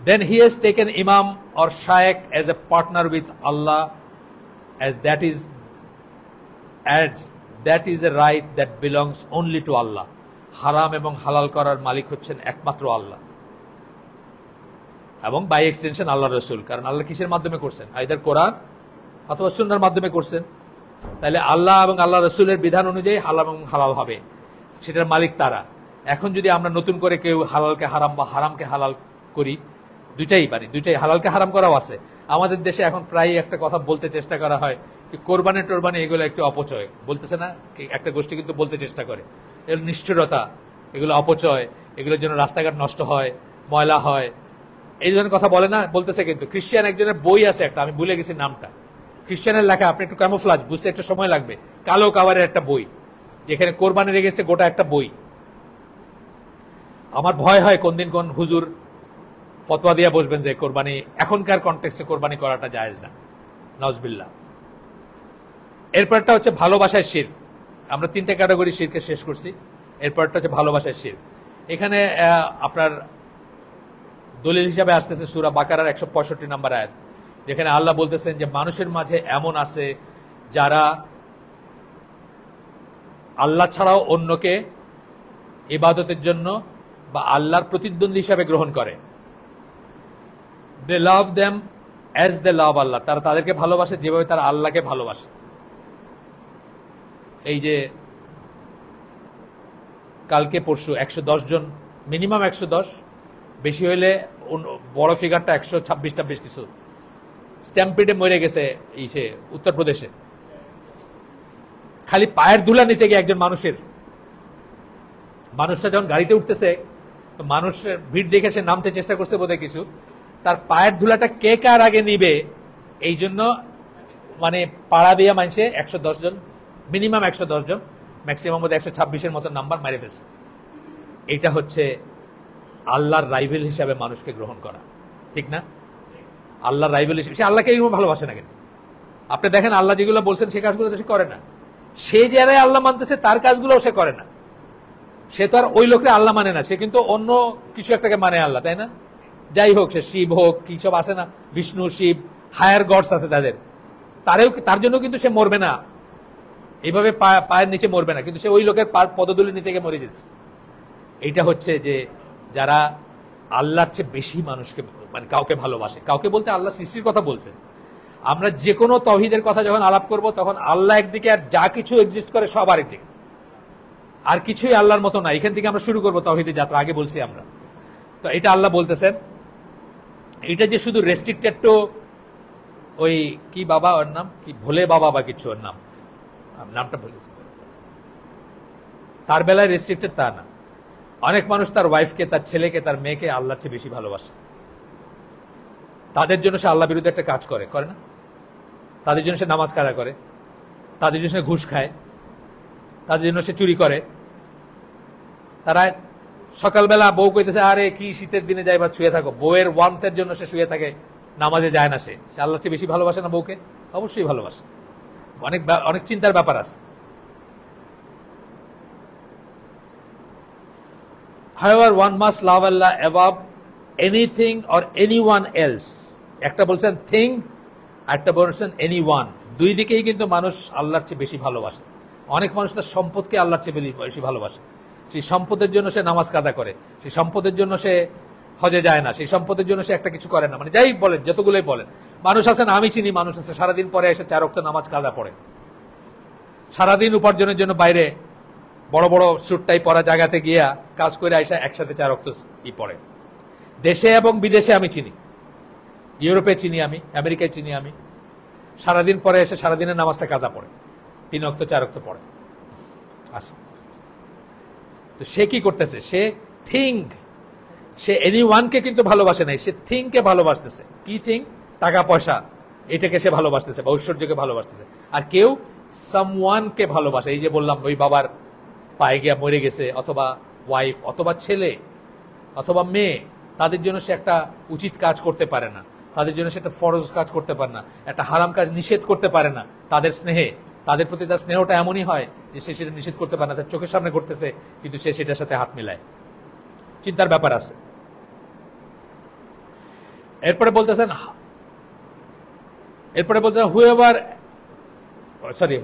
Then he has taken imam or shaykh as a partner with Allah, as that is a right that belongs only to Allah. হারাম এবং হালাল করার মালিক হচ্ছেন একমাত্র আল্লাহ এবং বাই এক্সটেনশন আল্লাহ রসুল। কারণ আল্লাহ কিসের মাধ্যমে করছেন? আইদার কোরআন অথবা সুন্নাহর মাধ্যমে করছেন। তাহলে আল্লাহ এবং আল্লাহ রসুলের বিধান অনুযায়ী হালাল এবং হালাল হবে, সেটার মালিক তারা। এখন যদি আমরা নতুন করে কেউ হালালকে হারাম বা হারামকে হালাল করি, দুইটাই হালালকে হারাম করাও আছে। আমাদের দেশে এখন প্রায় একটা কথা বলতে চেষ্টা করা হয়, কোরবানি টোরবানি এগুলো একটু অপচয়, বলতেছে না একটা গোষ্ঠী কিন্তু বলতে চেষ্টা করে, এগুলো নিষ্ঠুরতা, এগুলো অপচয়, এগুলোর জন্য রাস্তাঘাট নষ্ট হয়, ময়লা হয়, এই ধরনের কথা বলে না, বলতেছে। কিন্তু খ্রিস্টান একজনের বই আছে একটা, আমি ভুলে গেছি নামটা, খ্রিস্টানের লেখা, আপনি একটু ক্যামোফ্লাজ বুঝতে একটু সময় লাগবে, কালো কাভারের একটা বই, যেখানে কোরবানি রেখেছে গোটা একটা বই। আমার ভয় হয় কোন দিন কোন হুজুর ফতোয়া দিয়ে বসবেন যে কোরবানি এখনকার কনটেক্সটে কোরবানি করাটা জায়েজ না, নাউজুবিল্লাহ। এরপরটা হচ্ছে ভালোবাসার শিরক। আমরা তিনটা ক্যাটাগরি শিরকে শেষ করছি, এরপরটা হচ্ছে ভালোবাসার শিরক। এখানে আপনার দলিল হিসাবে আসতেছে সূরা বাকারার 165 নম্বর আয়াত, যেখানে আল্লাহ বলতেছেন যে মানুষের মাঝে এমন আছে যারা আল্লাহ ছাড়াও অন্যকে ইবাদতের জন্য বা আল্লাহর প্রতিদ্বন্দ্বী হিসাবে গ্রহণ করে। They love them as they love Allah, তারা তাদেরকে ভালোবাসে যেভাবে তারা আল্লাহকে ভালোবাসে। এই যে কালকে পরশু 110 জন, মিনিমাম 110, বেশি হইলে বড় ফিগারটা 126 কিছু স্ট্যাম্পিডে মরে গেছে এই সে উত্তরপ্রদেশে, খালি পায়ের ধুলা নিতে গিয়ে একজন মানুষটা যখন গাড়িতে উঠতেছে, মানুষের ভিড় দেখে সে নামতে চেষ্টা করতে বোধহয় কিছু, তার পায়ের ধুলাটা কে কার আগে নিবে এই জন্য মানে পাড়া দিয়ে মানছে 110 জন, মিনিমাম 110 জন, ম্যাক্সিমাম 126-এর মতো নাম্বার মারে ফেলছে। এটা হচ্ছে আল্লাহর রাইভেল হিসাবে মানুষকে গ্রহণ করা, ঠিক না? আল্লাহর রাইভেল হিসেবে সে আল্লাহকে ভালোবাসে না। কিন্তু আপনি দেখেন আল্লাহ যেগুলো বলছেন সে কাজগুলো সে করে না, সে যারাই আল্লাহ মানতেছে তার কাজগুলোও সে করে না। সে তো আর ওই লোকরে আল্লাহ মানে না, সে কিন্তু অন্য কিছু একটাকে মানে আল্লাহ, তাই না? যাই হোক, সে শিব হোক, কি সব আছে না, বিষ্ণু, শিব, হায়ার গডস আছে তাদের, তার জন্য কিন্তু সে মরবে না, এইভাবে পায়ের নিচে মরবে না, কিন্তু সে ওই লোকের পদধূলি নিতে গিয়ে মরে যাচ্ছে। এইটা হচ্ছে যে যারা আল্লাহর চেয়ে বেশি মানুষকে মানে কাউকে ভালোবাসে। কাউকে বলতে আল্লাহ সৃষ্টির কথা বলছেন। আমরা যে কোনো তৌহিদের কথা যখন আলাপ করব তখন আল্লাহ একদিকে আর যা কিছু এক্সিস্ট করে সব আরেকদিকে, আর কিছুই আল্লাহর মতো না। এখান থেকে আমরা শুরু করবো তৌহিদের যাত্রা, আগে বলছি আমরা। তো এটা আল্লাহ বলতেছেন, এটা যে শুধু রেস্ট্রিক্টেড টু ওই কি বাবা, ওর নাম কি, ভোলে বাবা বা কিছু, ওর নামটা বলেছি, তার বেলায় রেস্ট্রিক্টেড তা না। অনেক মানুষ তার ওয়াইফকে, তার ছেলেকে, তার মেয়েকে আল্লাহর চেয়ে বেশি ভালোবাসে। তাদের জন্য সে আল্লাহ বিরুদ্ধে একটা কাজ করে না, তাদের জন্য সে নামাজ কাজা করে, তাদের জন্য সে ঘুষ খায়, তাদের জন্য সে চুরি করে। তারা সকালবেলা বউ কইতেছে আরে কি শীতের দিনে যাইবা শুয়ে থাকো, বউয়ের ওয়ার্মথের জন্য সে শুয়ে থাকে, নামাজে যায় না। সে আল্লাহর চেয়ে বেশি ভালোবাসে না বউকে? অবশ্যই ভালোবাসে। অনেক চিন্তার ব্যাপার আছে। However, one must love Allah above anything or anyone else. একটা বলছেন থিং, একটা বলছেন এনিওয়ান। দুই দিকেই কিন্তু মানুষ আল্লাহর চেয়ে বেশি ভালোবাসে। অনেক মানুষ তার সম্পদকে আল্লাহর চেয়ে বেশি ভালোবাসে। সেই সম্পদের জন্য সে নামাজ কাজা করে, সেই সম্পদের জন্য সে হজে যায় না, সেই সম্পদের জন্য সে একটা কিছু করে না। মানে যাই বলেন, যতগুলোই বলেন, মানুষ আছেন, আমি চিনি মানুষ আছে সারাদিন পরে এসে 4 ওয়াক্ত নামাজ কাজা পড়ে, সারাদিন উপার্জনের জন্য বাইরে বড় বড় স্যুটটাই পরা জায়গাতে গিয়া কাজ করে আইসা একসাথে 4 ওয়াক্ত পড়ে। দেশে এবং বিদেশে আমি চিনি, ইউরোপে চিনি আমি, আমেরিকায় চিনি আমি, সারাদিন পরে এসে সারাদিনের নামাজটা কাজা পড়ে, 3 ওয়াক্ত 4 ওয়াক্ত পড়ে। আচ্ছা, তো সে কি করতেছে? সে থিঙ্ক, সে এনিওয়ানকে কিন্তু ভালোবাসে নাই, সে থিংকে ভালোবাসতেছে। কি থিং? টাকা পয়সা, এটাকে সে ভালোবাসতেছে বা ঐশ্বর্যকে ভালোবাসতেছে। আর কেউ সামওয়ানকে ভালোবাসে। এই যে বললাম, ওই বাবার পায়ে গিয়া মরে গেছে, অথবা ওয়াইফ, অথবা ছেলে, অথবা মেয়ে, তাদের জন্য সে একটা উচিত কাজ করতে পারে না, তাদের জন্য সে একটা ফরজ কাজ করতে পারে না, একটা হারাম কাজ নিষেধ করতে পারে না। তাদের স্নেহে, তাদের প্রতি তার স্নেহটা এমনই হয় যে সে সেটা নিষেধ করতে পারে না। তার চোখের সামনে ঘটতেছে, কিন্তু সে সেটার সাথে হাত মিলায়। চিন্তার ব্যাপার আছে। এরপরে বলতেছেন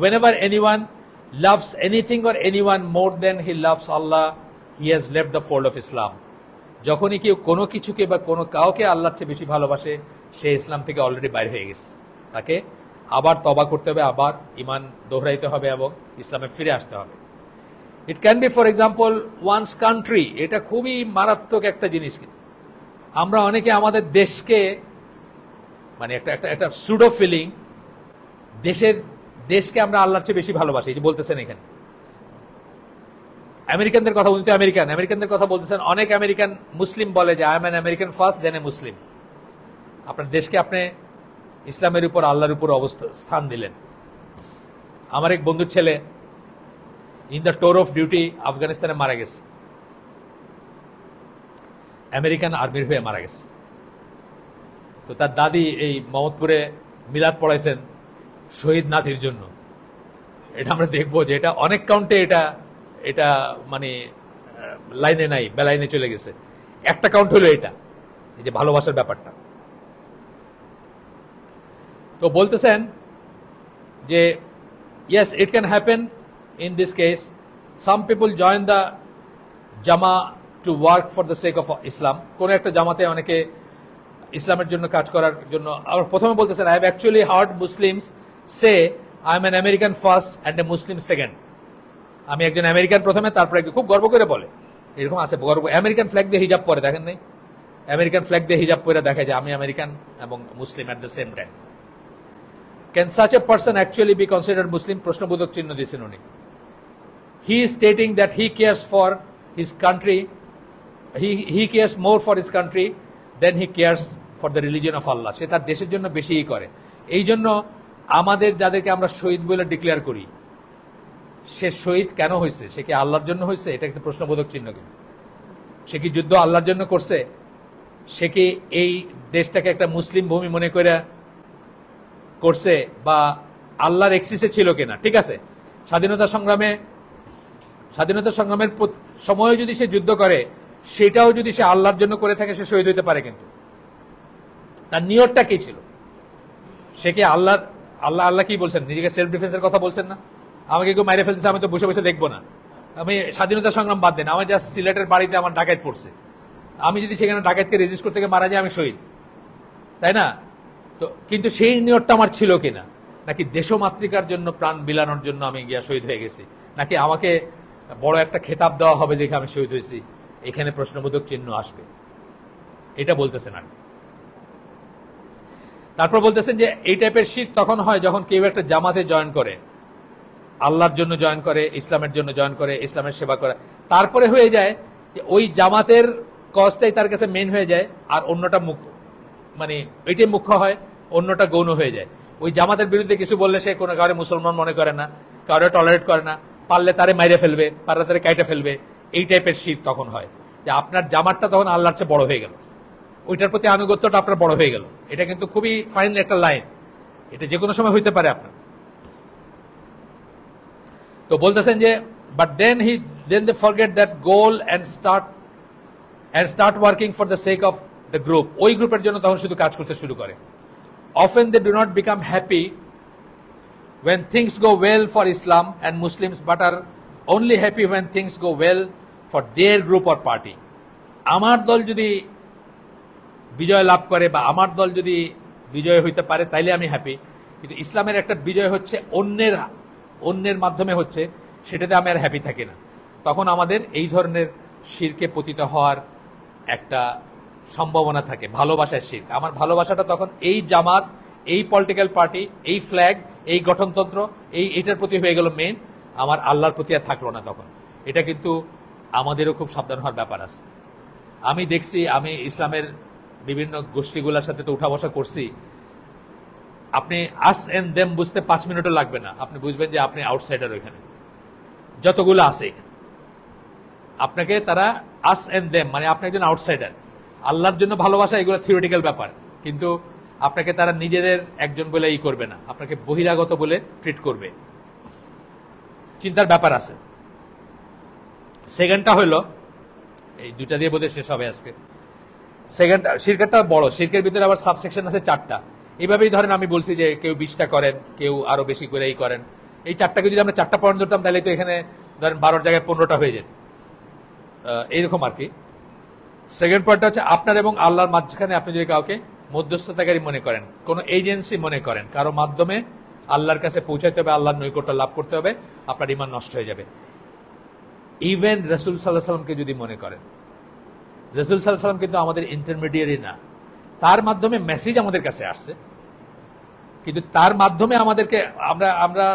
whenever anyone loves anything or anyone more than he loves Allah, he has left the fold of Islam. যখনই কেউ কোনো কিছুকে বা কোনো কাউকে আল্লাহর চেয়ে বেশি ভালোবাসে, সে ইসলাম থেকে অলরেডি বাইরে হয়ে গেছে। তাকে আবার তওবা করতে হবে, আবার ঈমান দোহরাইতে হবে এবং ইসলামে ফিরে আসতে হবে। It can be, for example, one's country. এটা খুবই মারাত্মক একটা জিনিস। আমরা অনেকে আমাদের দেশকে, মানে একটা সুডো ফিলিং, দেশকে আমরা আল্লাহর চেয়ে বেশি ভালোবাসি। এই যে বলতেছেন এখানে আমেরিকানদের কথা বলতে, আমেরিকানদের কথা বলতেছেন। অনেক আমেরিকান মুসলিম বলে যে I am an American first then a Muslim. আপনার দেশকে আপনি ইসলামের উপর, আল্লাহর উপর স্থান দিলেন। আমার এক বন্ধুর ছেলে ইন দ্য টোর অফ ডিউটি আফগানিস্তানে মারা গেছে, আমেরিকান আর্মির হয়ে মারা গেছে। তো তার দাদি এই মোহাম্মদপুরে মিলাদ পড়াইছেন শহীদ নাতির জন্য। এটা আমরা দেখবো যে এটা অনেক কাউন্টে এটা মানে লাইনে নাই, বেলাইনে চলে গেছে। একটা কাউন্ট হলো এটা, এই যে ভালোবাসার ব্যাপারটা। তো বলতেছেন যে yes, it can happen in this case. Some people join the Jama to work for the sake of Islam. কোন একটা জামাতে অনেকে ইসলামের জন্য কাজ করার জন্য। আর প্রথমে বলতেছেন, I have actually heard Muslims say I am an American first and a Muslim second. আমি একজন আমেরিকান প্রথমে, তারপরে খুব গর্ব করে বলে, এরকম আছে গর্ব। আমেরিকান ফ্ল্যাগ দিয়ে হিজাব পরে, দেখেন নাই? আমেরিকান ফ্ল্যাগ দিয়ে হিজাব পরে দেখা যায় আমি আমেরিকান এবং Muslim at the same time. Can such a person actually be considered Muslim? প্রশ্নবোধক চিহ্ন দিয়েছেন উনি। He is stating that he cares for his country, he cares more for his country than he cares for the religion of Allah. সে তার দেশের জন্য বেশিই করে। এই জন্য আমাদের যাদেরকে আমরা শহীদ বলে ডিক্লেয়ার করি, সে শহীদ কেন হয়েছে? সে কি আল্লাহর জন্য হয়েছে? এটা একটা প্রশ্নবোধক চিহ্ন। কিন্তু সে কি যুদ্ধ আল্লাহর জন্য করছে? সে কি এই দেশটাকে একটা মুসলিম ভূমি মনে করে করছে, বা আল্লাহর এক্সিসে ছিল কিনা? ঠিক আছে, স্বাধীনতা সংগ্রামের সময় যদি সে যুদ্ধ করে, সেটাও যদি সে আল্লাহর জন্য করে থাকে, সে শহীদ হইতে পারে। কিন্তু তার নিয়তটা কি ছিল? সে কি আল্লাহ কি বলছেন? নিজেকে সেলফ ডিফেন্সের কথা বলছেন না? আমাকে কেউ মাইরে ফেলতেছে, আমি তো বসে বসে দেখবো না। আমি স্বাধীনতা সংগ্রাম বাদ দেন, আমার জাস্ট সিলেটের বাড়িতে আমার ডাকাত পড়ছে, আমি যদি সেখানে ডাকাতকে রেজিস্ট করতে গিয়ে মারা যায়, আমি শহীদ, তাই না? তো কিন্তু সেই নিয়তটা আমার ছিল কিনা? নাকি দেশমাতৃকার জন্য প্রাণ বিলানোর জন্য আমি গিয়া শহীদ হয়ে গেছি, নাকি আমাকে বড় একটা খেতাব দেওয়া হবে দেখে আমি শহীদ হয়েছি? এখানে প্রশ্নবোধক চিহ্ন আসবে। এটা বলতেছেন। আর তারপর বলতেছেন যে এই টাইপের শিরক তখন হয় যখন কেউ একটা জামাতে জয়েন করে, আল্লাহর জন্য জয়েন করে, ইসলামের জন্য জয়েন করে, ইসলামের সেবা করে, তারপরে হয়ে যায় যে ওই জামাতের কজটাই তার কাছে মেন হয়ে যায়, আর অন্যটা মানে ওইটাই মুখ্য হয়, অন্যটা গৌণ হয়ে যায়। ওই জামাতের বিরুদ্ধে কিছু বললে সে কোনো কারণে মুসলমান মনে করে না, কারো টলারেট করে না, পারলে তারে মাইরে ফেলবে, পারলে তারে কাইটে ফেলবে। এই টাইপের শিরক তখন হয় যে আপনার জামাতটা তখন আল্লাহর চেয়ে বড় হয়ে গেল, ওইটার প্রতি আনুগত্যটা আপনার বড় হয়ে গেল। এটা কিন্তু খুবই ফাইন একটা লাইন, এটা যে কোনো সময় হইতে পারে আপনার। তো বলতেছেন যে but then they forget that goal and start and start working for the sake of the group, ওই গ্রুপের জন্য তখন শুধু কাজ করতে শুরু করে। Often they do not become happy when things go well for Islam and Muslims, but are only happy when things go well for their group or party. আমার দল যদি বিজয় লাভ করে বা আমার দল যদি বিজয় হইতে পারে তাইলে আমি হ্যাপি, কিন্তু ইসলামের একটা বিজয় হচ্ছে অন্যের মাধ্যমে হচ্ছে, সেটাতে আমি আর হ্যাপি থাকি না। তখন আমাদের এই ধরনের শিরকে পতিত হওয়ার একটা সম্ভাবনা থাকে, ভালোবাসার শিরক। আমার ভালোবাসাটা তখন এই জামাত, এই পলিটিক্যাল পার্টি, এই ফ্ল্যাগ, এই গঠনতন্ত্র, এইটার প্রতি হয়ে গেল মেইন, আমার আল্লাহর প্রতি আর থাকলো না তখন। এটা কিন্তু আমাদেরও খুব সাবধান হওয়ার ব্যাপার আছে। আমি দেখছি, আমি ইসলামের বিভিন্ন গোষ্ঠীগুলোর সাথে তো উঠা বসা করছি, আপনি আস এন্ড দেম বুঝতে 5 মিনিটও লাগবে না, আপনি বুঝবেন যে আপনি আউটসাইডার। ওইখানে যতগুলো আছে আপনাকে তারা আস এন্ড দেম, মানে আপনি একজন আউটসাইডার। আল্লাহর জন্য ভালোবাসা এগুলো থিওরিটিক্যাল ব্যাপার, কিন্তু আপনাকে তারা নিজেদের একজন বলে করবে না, আপনাকে বহিরাগত বলে ট্রিট করবে। চিন্তার ব্যাপার আছে। সেকেন্ডটা হলো, এই দুইটা দিয়ে বোধহয় শেষ হবে আজকে। সেকেন্ডটা, শিরকটা বড়, শিরকের ভিতরে আবার সাবসেকশন আছে 4টা। এইভাবেই ধরেন আমি বলছি যে কেউ 20টা করেন, কেউ আরো বেশি করে করেন। এই 4টাকে যদি আমরা 4টা পয়েন্ট ধরতাম তাহলে তো এখানে ধরেন 12-র জায়গায় 15টা হয়ে যেত, এইরকম আর কি। সেকেন্ড পয়েন্টটা হচ্ছে আপনার এবং আল্লাহর মাঝখানে আপনি যদি কাউকে মধ্যস্থতাকারী মনে করেন, কোন এজেন্সি মনে করেন, কারো মাধ্যমে আল্লাহর কাছে পৌঁছাতে হবে, আল্লাহর নৈকট্য লাভ করতে হবে, আপনার ঈমান নষ্ট হয়ে যাবে। ইভেন রাসূল সাল্লাল্লাহু আলাইহি ওয়াসাল্লামকে যদি মনে করেন, রাসূল সাল্লাল্লাহু আলাইহি ওয়াসাল্লাম কিন্তু আমাদের ইন্টারমিডিয়ারি না, তার মাধ্যমে মেসেজ আমাদের কাছে আসছে, কিন্তু তার মাধ্যমে আমাদেরকে আমরা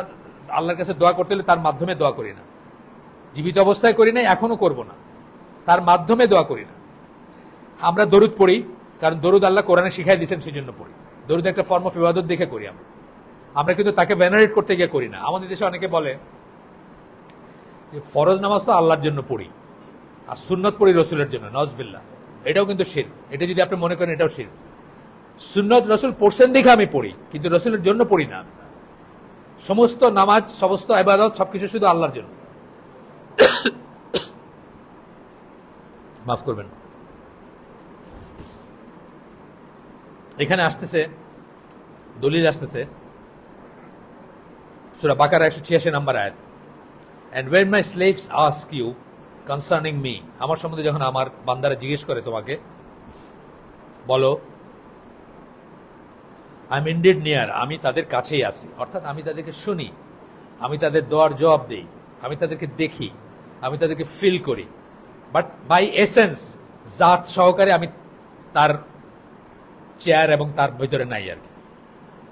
আল্লাহর কাছে দোয়া করতে হলে তার মাধ্যমে দোয়া করি না, জীবিত অবস্থায় করি না, এখনো করব না, তার মাধ্যমে দোয়া করি না। আমরা দরুদ পড়ি, কারণ দরুদ আল্লাহ কোরআনে শিখাই দিয়েছেন, সেই জন্য পড়ি। দরুদ একটা ফর্ম অফ ইবাদত দেখে করি আমরা কিন্তু তাকে ভেনারেট করতে গিয়ে করি না। আমাদের দেশে অনেকে বলে যে ফরজ নামাজ তো আল্লাহর জন্য পড়ি আর সুন্নত পড়ি রসুলের জন্য, নজবিল্লাহ। এটাও কিন্তু শিরক। এটা যদি আপনি মনে করেন এটাও শিরক। সুন্নত রসুল পড়ছেন দেখে আমি পড়ি, কিন্তু রসুলের জন্য পড়ি না। সমস্ত নামাজ, সমস্ত ইবাদত সবকিছু শুধু আল্লাহর জন্য। মাফ করবেন। এখানে আসতেছে দলিল, আসতেছে সূরা বাকারা 186 নম্বর আয়াত, and when my slaves ask you concerning me, আমার সম্বন্ধে যখন আমার বান্দারা জিজ্ঞেস করে তোমাকে, বলো I'm indeed near, আমি তাদের কাছেই আছি, অর্থাৎ আমি তাদেরকে শুনি, আমি তাদের দোয়ার জবাব দেই, আমি তাদেরকে দেখি, আমি তাদেরকে ফিল করি, বাট বাই এসেন্স, জাত সহকারে আমি তার চেয়ার এবং তার ভিতরে নাই আর কি,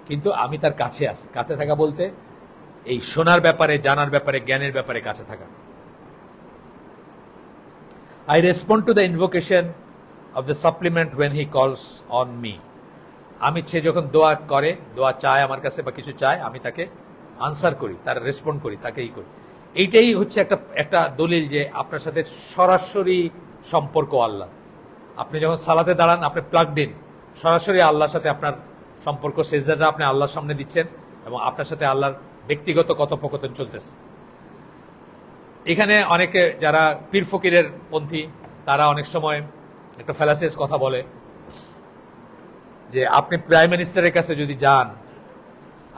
কিন্তু আমি তার কাছে আছি। কাছে থাকা বলতে এই শোনার ব্যাপারে, জানার ব্যাপারে, জ্ঞানের ব্যাপারে কাছে থাকা। I respond to the invocation of the supplement when he calls on me. আমি সে যখন দোয়া করে, দোয়া চায় আমার কাছে বা কিছু চায়, আমি তাকে আনসার করি, তার রেসপন্ড করি, তাকেই করি। এইটাই হচ্ছে একটা দলিল যে আপনার সাথে সরাসরি সম্পর্ক আল্লাহ। আপনি যখন সালাতে দাঁড়ান, আপনি প্লাগড ইন, সরাসরি আল্লাহর সাথে আপনার সম্পর্ক, সেজদাটা আপনি আল্লাহর সামনে দিচ্ছেন এবং আপনার সাথে আল্লাহর ব্যক্তিগত কথোপকথন চলতেছে। এখানে অনেকে যারা পীর ফকিরের পন্থী, তারা অনেক সময় একটা ফ্যালাসিয়াস কথা বলে যে আপনি প্রাইম মিনিস্টারের কাছে যদি যান,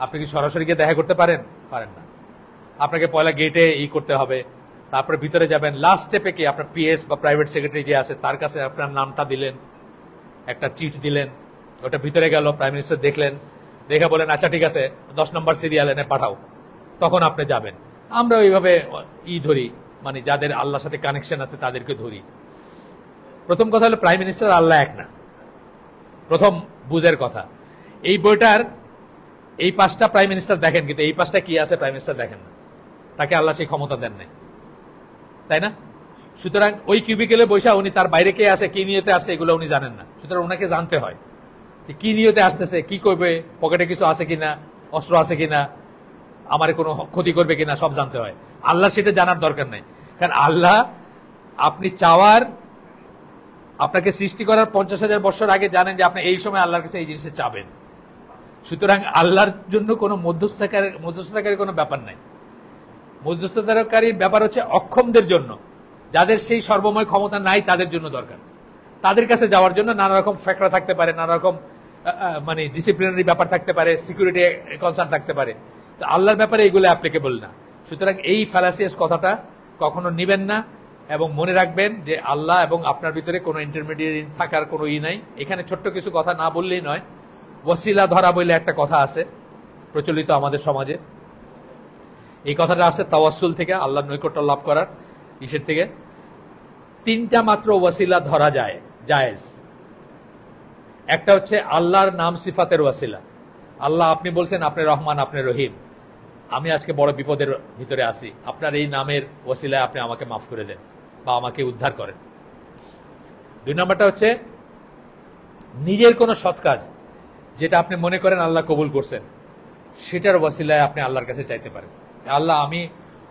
আপনি কি সরাসরি গিয়ে দেখা করতে পারেন? পারেন না। আপনাকে পয়লা গেটে করতে হবে, তারপরে ভিতরে যাবেন, লাস্ট স্টেপে কি আপনার পিএস বা প্রাইভেট সেক্রেটারি যে আছে তার কাছে আপনার নামটা দিলেন, একটা চিট দিলেন, ওটা ভিতরে গেল, প্রাইম মিনিস্টার দেখলেন, দেখে বলেন আচ্ছা ঠিক আছে 10 নম্বর সিরিয়াল এনে পাঠাও, তখন আপনি যাবেন। আমরা ওইভাবে ধরি, মানে যাদের আল্লাহর সাথে কানেকশন আছে তাদেরকে ধরি। প্রথম কথা হলো প্রাইম মিনিস্টার আল্লাহ এক না, প্রথম বুঝের কথা। এই বইটার এই 5টা প্রাইম মিনিস্টার দেখেন, কিন্তু এই 5টা কি আছে প্রাইম মিনিস্টার দেখেন না, তাকে আল্লাহ সেই ক্ষমতা দেন নাই, তাই না? সুতরাং ওই কিউবিকেলে বৈশা উনি তার বাইরে কে আছে, কি নিয়তে আসছে, এগুলো উনি জানেন না। সুতরাং ওনাকে জানতে হয় কি নিয়তে আসতেছে, কি করবে, পকেটে কিছু আছে কিনা, অস্ত্র আছে কিনা, আমার কোনো ক্ষতি করবে কিনা, সব জানতে হয়। আল্লাহ সেটা জানার দরকার নাই, কারণ আল্লাহ আপনি চাওয়ার, আপনাকে সৃষ্টি করার 50,000 বছর আগে জানেন যে আপনি এই সময় আল্লাহর কাছে এই জিনিসটা চাবেন। সুতরাং আল্লাহর জন্য কোনো মধ্যস্থতাকারী কোনো ব্যাপার নাই। মধ্যস্থতাকারীর ব্যাপার হচ্ছে অক্ষমদের জন্য, যাদের সেই সর্বময় ক্ষমতা নাই তাদের জন্য দরকার। তাদের কাছে যাওয়ার জন্য নানা রকম ফ্যাক্টর থাকতে পারে, নানা রকম মানে ডিসিপ্লিনারি ব্যাপার থাকতে পারে, সিকিউরিটি কনসার্ন থাকতে পারে। তো আল্লাহর ব্যাপারে এগুলো অ্যাপ্লিকেবল না। সুতরাং এই ফ্যালাসিয়াস কথাটা কখনো নিবেন না, এবং মনে রাখবেন যে আল্লাহ এবং আপনার ভিতরে কোনো ইন্টারমিডিয়েট থাকার কোনো নাই। এখানে ছোট্ট কিছু কথা না বললেই নয়। ওয়াসিলা ধরা বলে একটা কথা আছে প্রচলিত আমাদের সমাজে। এই কথাটা আছে তাওয়াসসুল থেকে, আল্লাহর নৈকট্য লাভ করার ইসের থেকে। 3টা মাত্র ওয়াসিলা ধরা যায়, জায়েজ। একটা হচ্ছে আল্লাহর নাম সিফাতের ওয়াসিলা। আল্লাহ, আপনি বলছেন আপনি রহমান, আপনি রহিম, আমি আজকে বড় বিপদের ভিতরে আছি, আপনার এই নামের ওয়াসিলায় আপনি আমাকে মাফ করে দেন বা আমাকে উদ্ধার করেন। 2 নম্বরটা হচ্ছে নিজের কোনো সৎ কাজ যেটা আপনি মনে করেন আল্লাহ কবুল করছেন, সেটার ওয়াসিলায় আপনি আল্লাহর কাছে চাইতে পারেন। আল্লাহ, আমি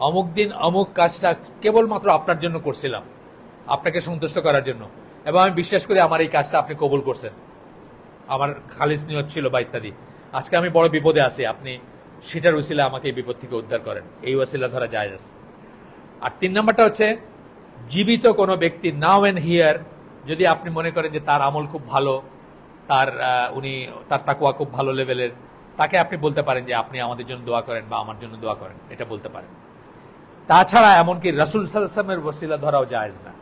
অমুক দিন অমুক কাজটা কেবলমাত্র আপনার জন্য করছিলাম, আপনাকে সন্তুষ্ট করার জন্য, এবং আমি বিশ্বাস করি আমার এই কাজটা আপনি কবুল করছেন, আমার খালিস নিয়ত ছিল বা ইত্যাদি। আজকে আমি বড় বিপদে আছি, আপনি সেটার ওসিলা আমাকে এই বিপদ থেকে উদ্ধার করেন। এই ওয়াসিলা ধরা জায়েজ আছে। আর 3 নম্বরটা হচ্ছে জীবিত কোনো ব্যক্তি, নাও এন্ড হিয়ার, যদি আপনি মনে করেন যে তার আমল খুব ভালো, তার তাকওয়া খুব ভালো লেভেলের, তাকে আপনি বলতে পারেন যে আপনি আমাদের জন্য দোয়া করেন বা আমার জন্য দোয়া করেন, এটা বলতে পারেন। তাছাড়া এমনকি রাসূল সাল্লাল্লাহু আলাইহি ওয়াসাল্লামের ওসিলা ধরাও জায়েজ না।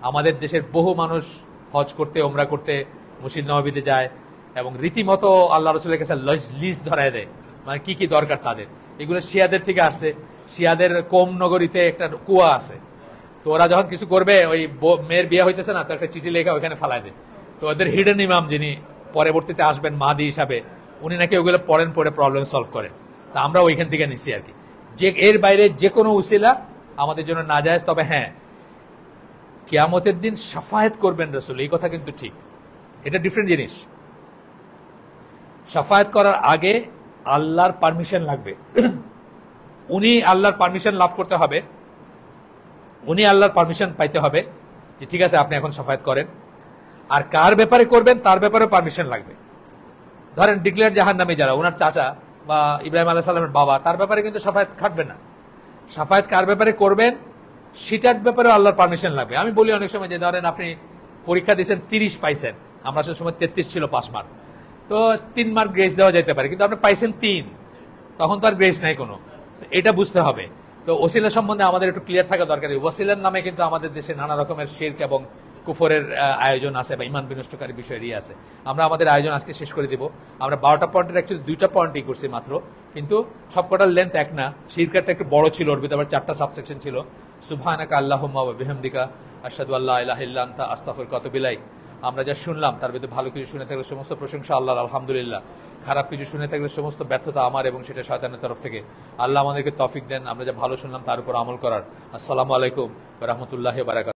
আমাদের দেশের বহু মানুষ হজ করতে, ওমরা করতে মসজিদ নববীতে যায় এবং রীতিমতো আল্লাহ রাসূলের কাছে লিস্ট ধরায় দেয়, মানে কি কি দরকার তাদের। এগুলো শিয়াদের থেকে আসছে। শিয়াদের কোম নগরীতে একটা কুয়া আছে, তো ওরা যখন কিছু করবে, ওই মেয়ের বিয়ে হইতেছে না, তো একটা চিঠি লেখা ওইখানে ফালায় দেয়। তো ওদের হিডেন ইমাম, যিনি পরবর্তীতে আসবেন মাহদি হিসাবে, উনি নাকি ওগুলো পড়েন, পড়ে প্রবলেম সলভ করেন। তা আমরা ওইখান থেকে নিচ্ছি আর কি। যে এর বাইরে যে কোনো উসিলা আমাদের জন্য নাজায়েজ। তবে হ্যাঁ, কিয়ামতের দিন শাফায়াত করবেন রাসূল, এই কথা কিন্তু ঠিক, এটা ডিফারেন্ট জিনিস। শাফায়াত করার আগে আল্লাহর পারমিশন লাগবে। উনি আল্লাহর পারমিশন লাভ করতে হবে, উনি আল্লাহর পারমিশন পাইতে হবে যে ঠিক আছে আপনি এখন শাফায়াত করেন। আর কার ব্যাপারে করবেন তার ব্যাপারে পারমিশন লাগবে। ধরেন ডিক্লেয়ার জাহান্নামী যারা, ওনার চাচা বা ইব্রাহিম আলাইহিস সালামের বাবা, তার ব্যাপারে কিন্তু শাফায়াত খাটবে না। শাফায়াত কার ব্যাপারে করবেন সেটার ব্যাপারে আল্লাহর পারমিশন লাগবে। আমি বলি অনেক সময় যে ধরেন আপনি পরীক্ষা দিয়েছেন 30 পাইছেন, আমরা সে সময় 33 ছিল পাস মার্ক, তো 3 মার্ক গ্রেস দেওয়া যেতে পারে, কিন্তু আপনি পাইছেন 3, তখন তো আর গ্রেস নাই কোনো। এটা বুঝতে হবে। তো ওসিলা সম্বন্ধে আমাদের একটু ক্লিয়ার থাকা দরকার। ওসিলার নামে কিন্তু আমাদের দেশে নানা রকমের শিরক এবং কুফরের আয়োজন আছে বা ইমান বিনষ্টকারী বিষয় আছে। আমরা আমাদের আয়োজন আজকে শেষ করে দিব। আমরা 12টা পয়েন্টের অ্যাকচুয়ালি 2টা পয়েন্টই করছি মাত্র, কিন্তু সবকটার লেন্থ এক না। শিরকারটা একটু বড় ছিল, ওর ভিতরে আবার 4টা সাবসেকশন ছিল। সুবহানাকা আল্লাহুম্মা ওয়া বিহামদিকা আশহাদু আল্লা ইলাহা ইল্লা আনতা আস্তাগফিরুকা ওয়া আতুবু ইলাইক। আমরা যা শুনলাম তার ভিতরে ভালো কিছু শুনে থাকলে সমস্ত প্রশংসা আল্লাহর, আলহামদুলিল্লাহ। খারাপ কিছু শুনে থাকলে সমস্ত ব্যর্থতা আমার এবং সেটা শয়তানের তরফ থেকে। আল্লাহ আমাদেরকে তৌফিক দেন আমরা যা ভালো শুনলাম তার উপর আমল করার। আসসালামু আলাইকুম ওয়া রাহমাতুল্লাহি ওয়া বারাকাতুহু।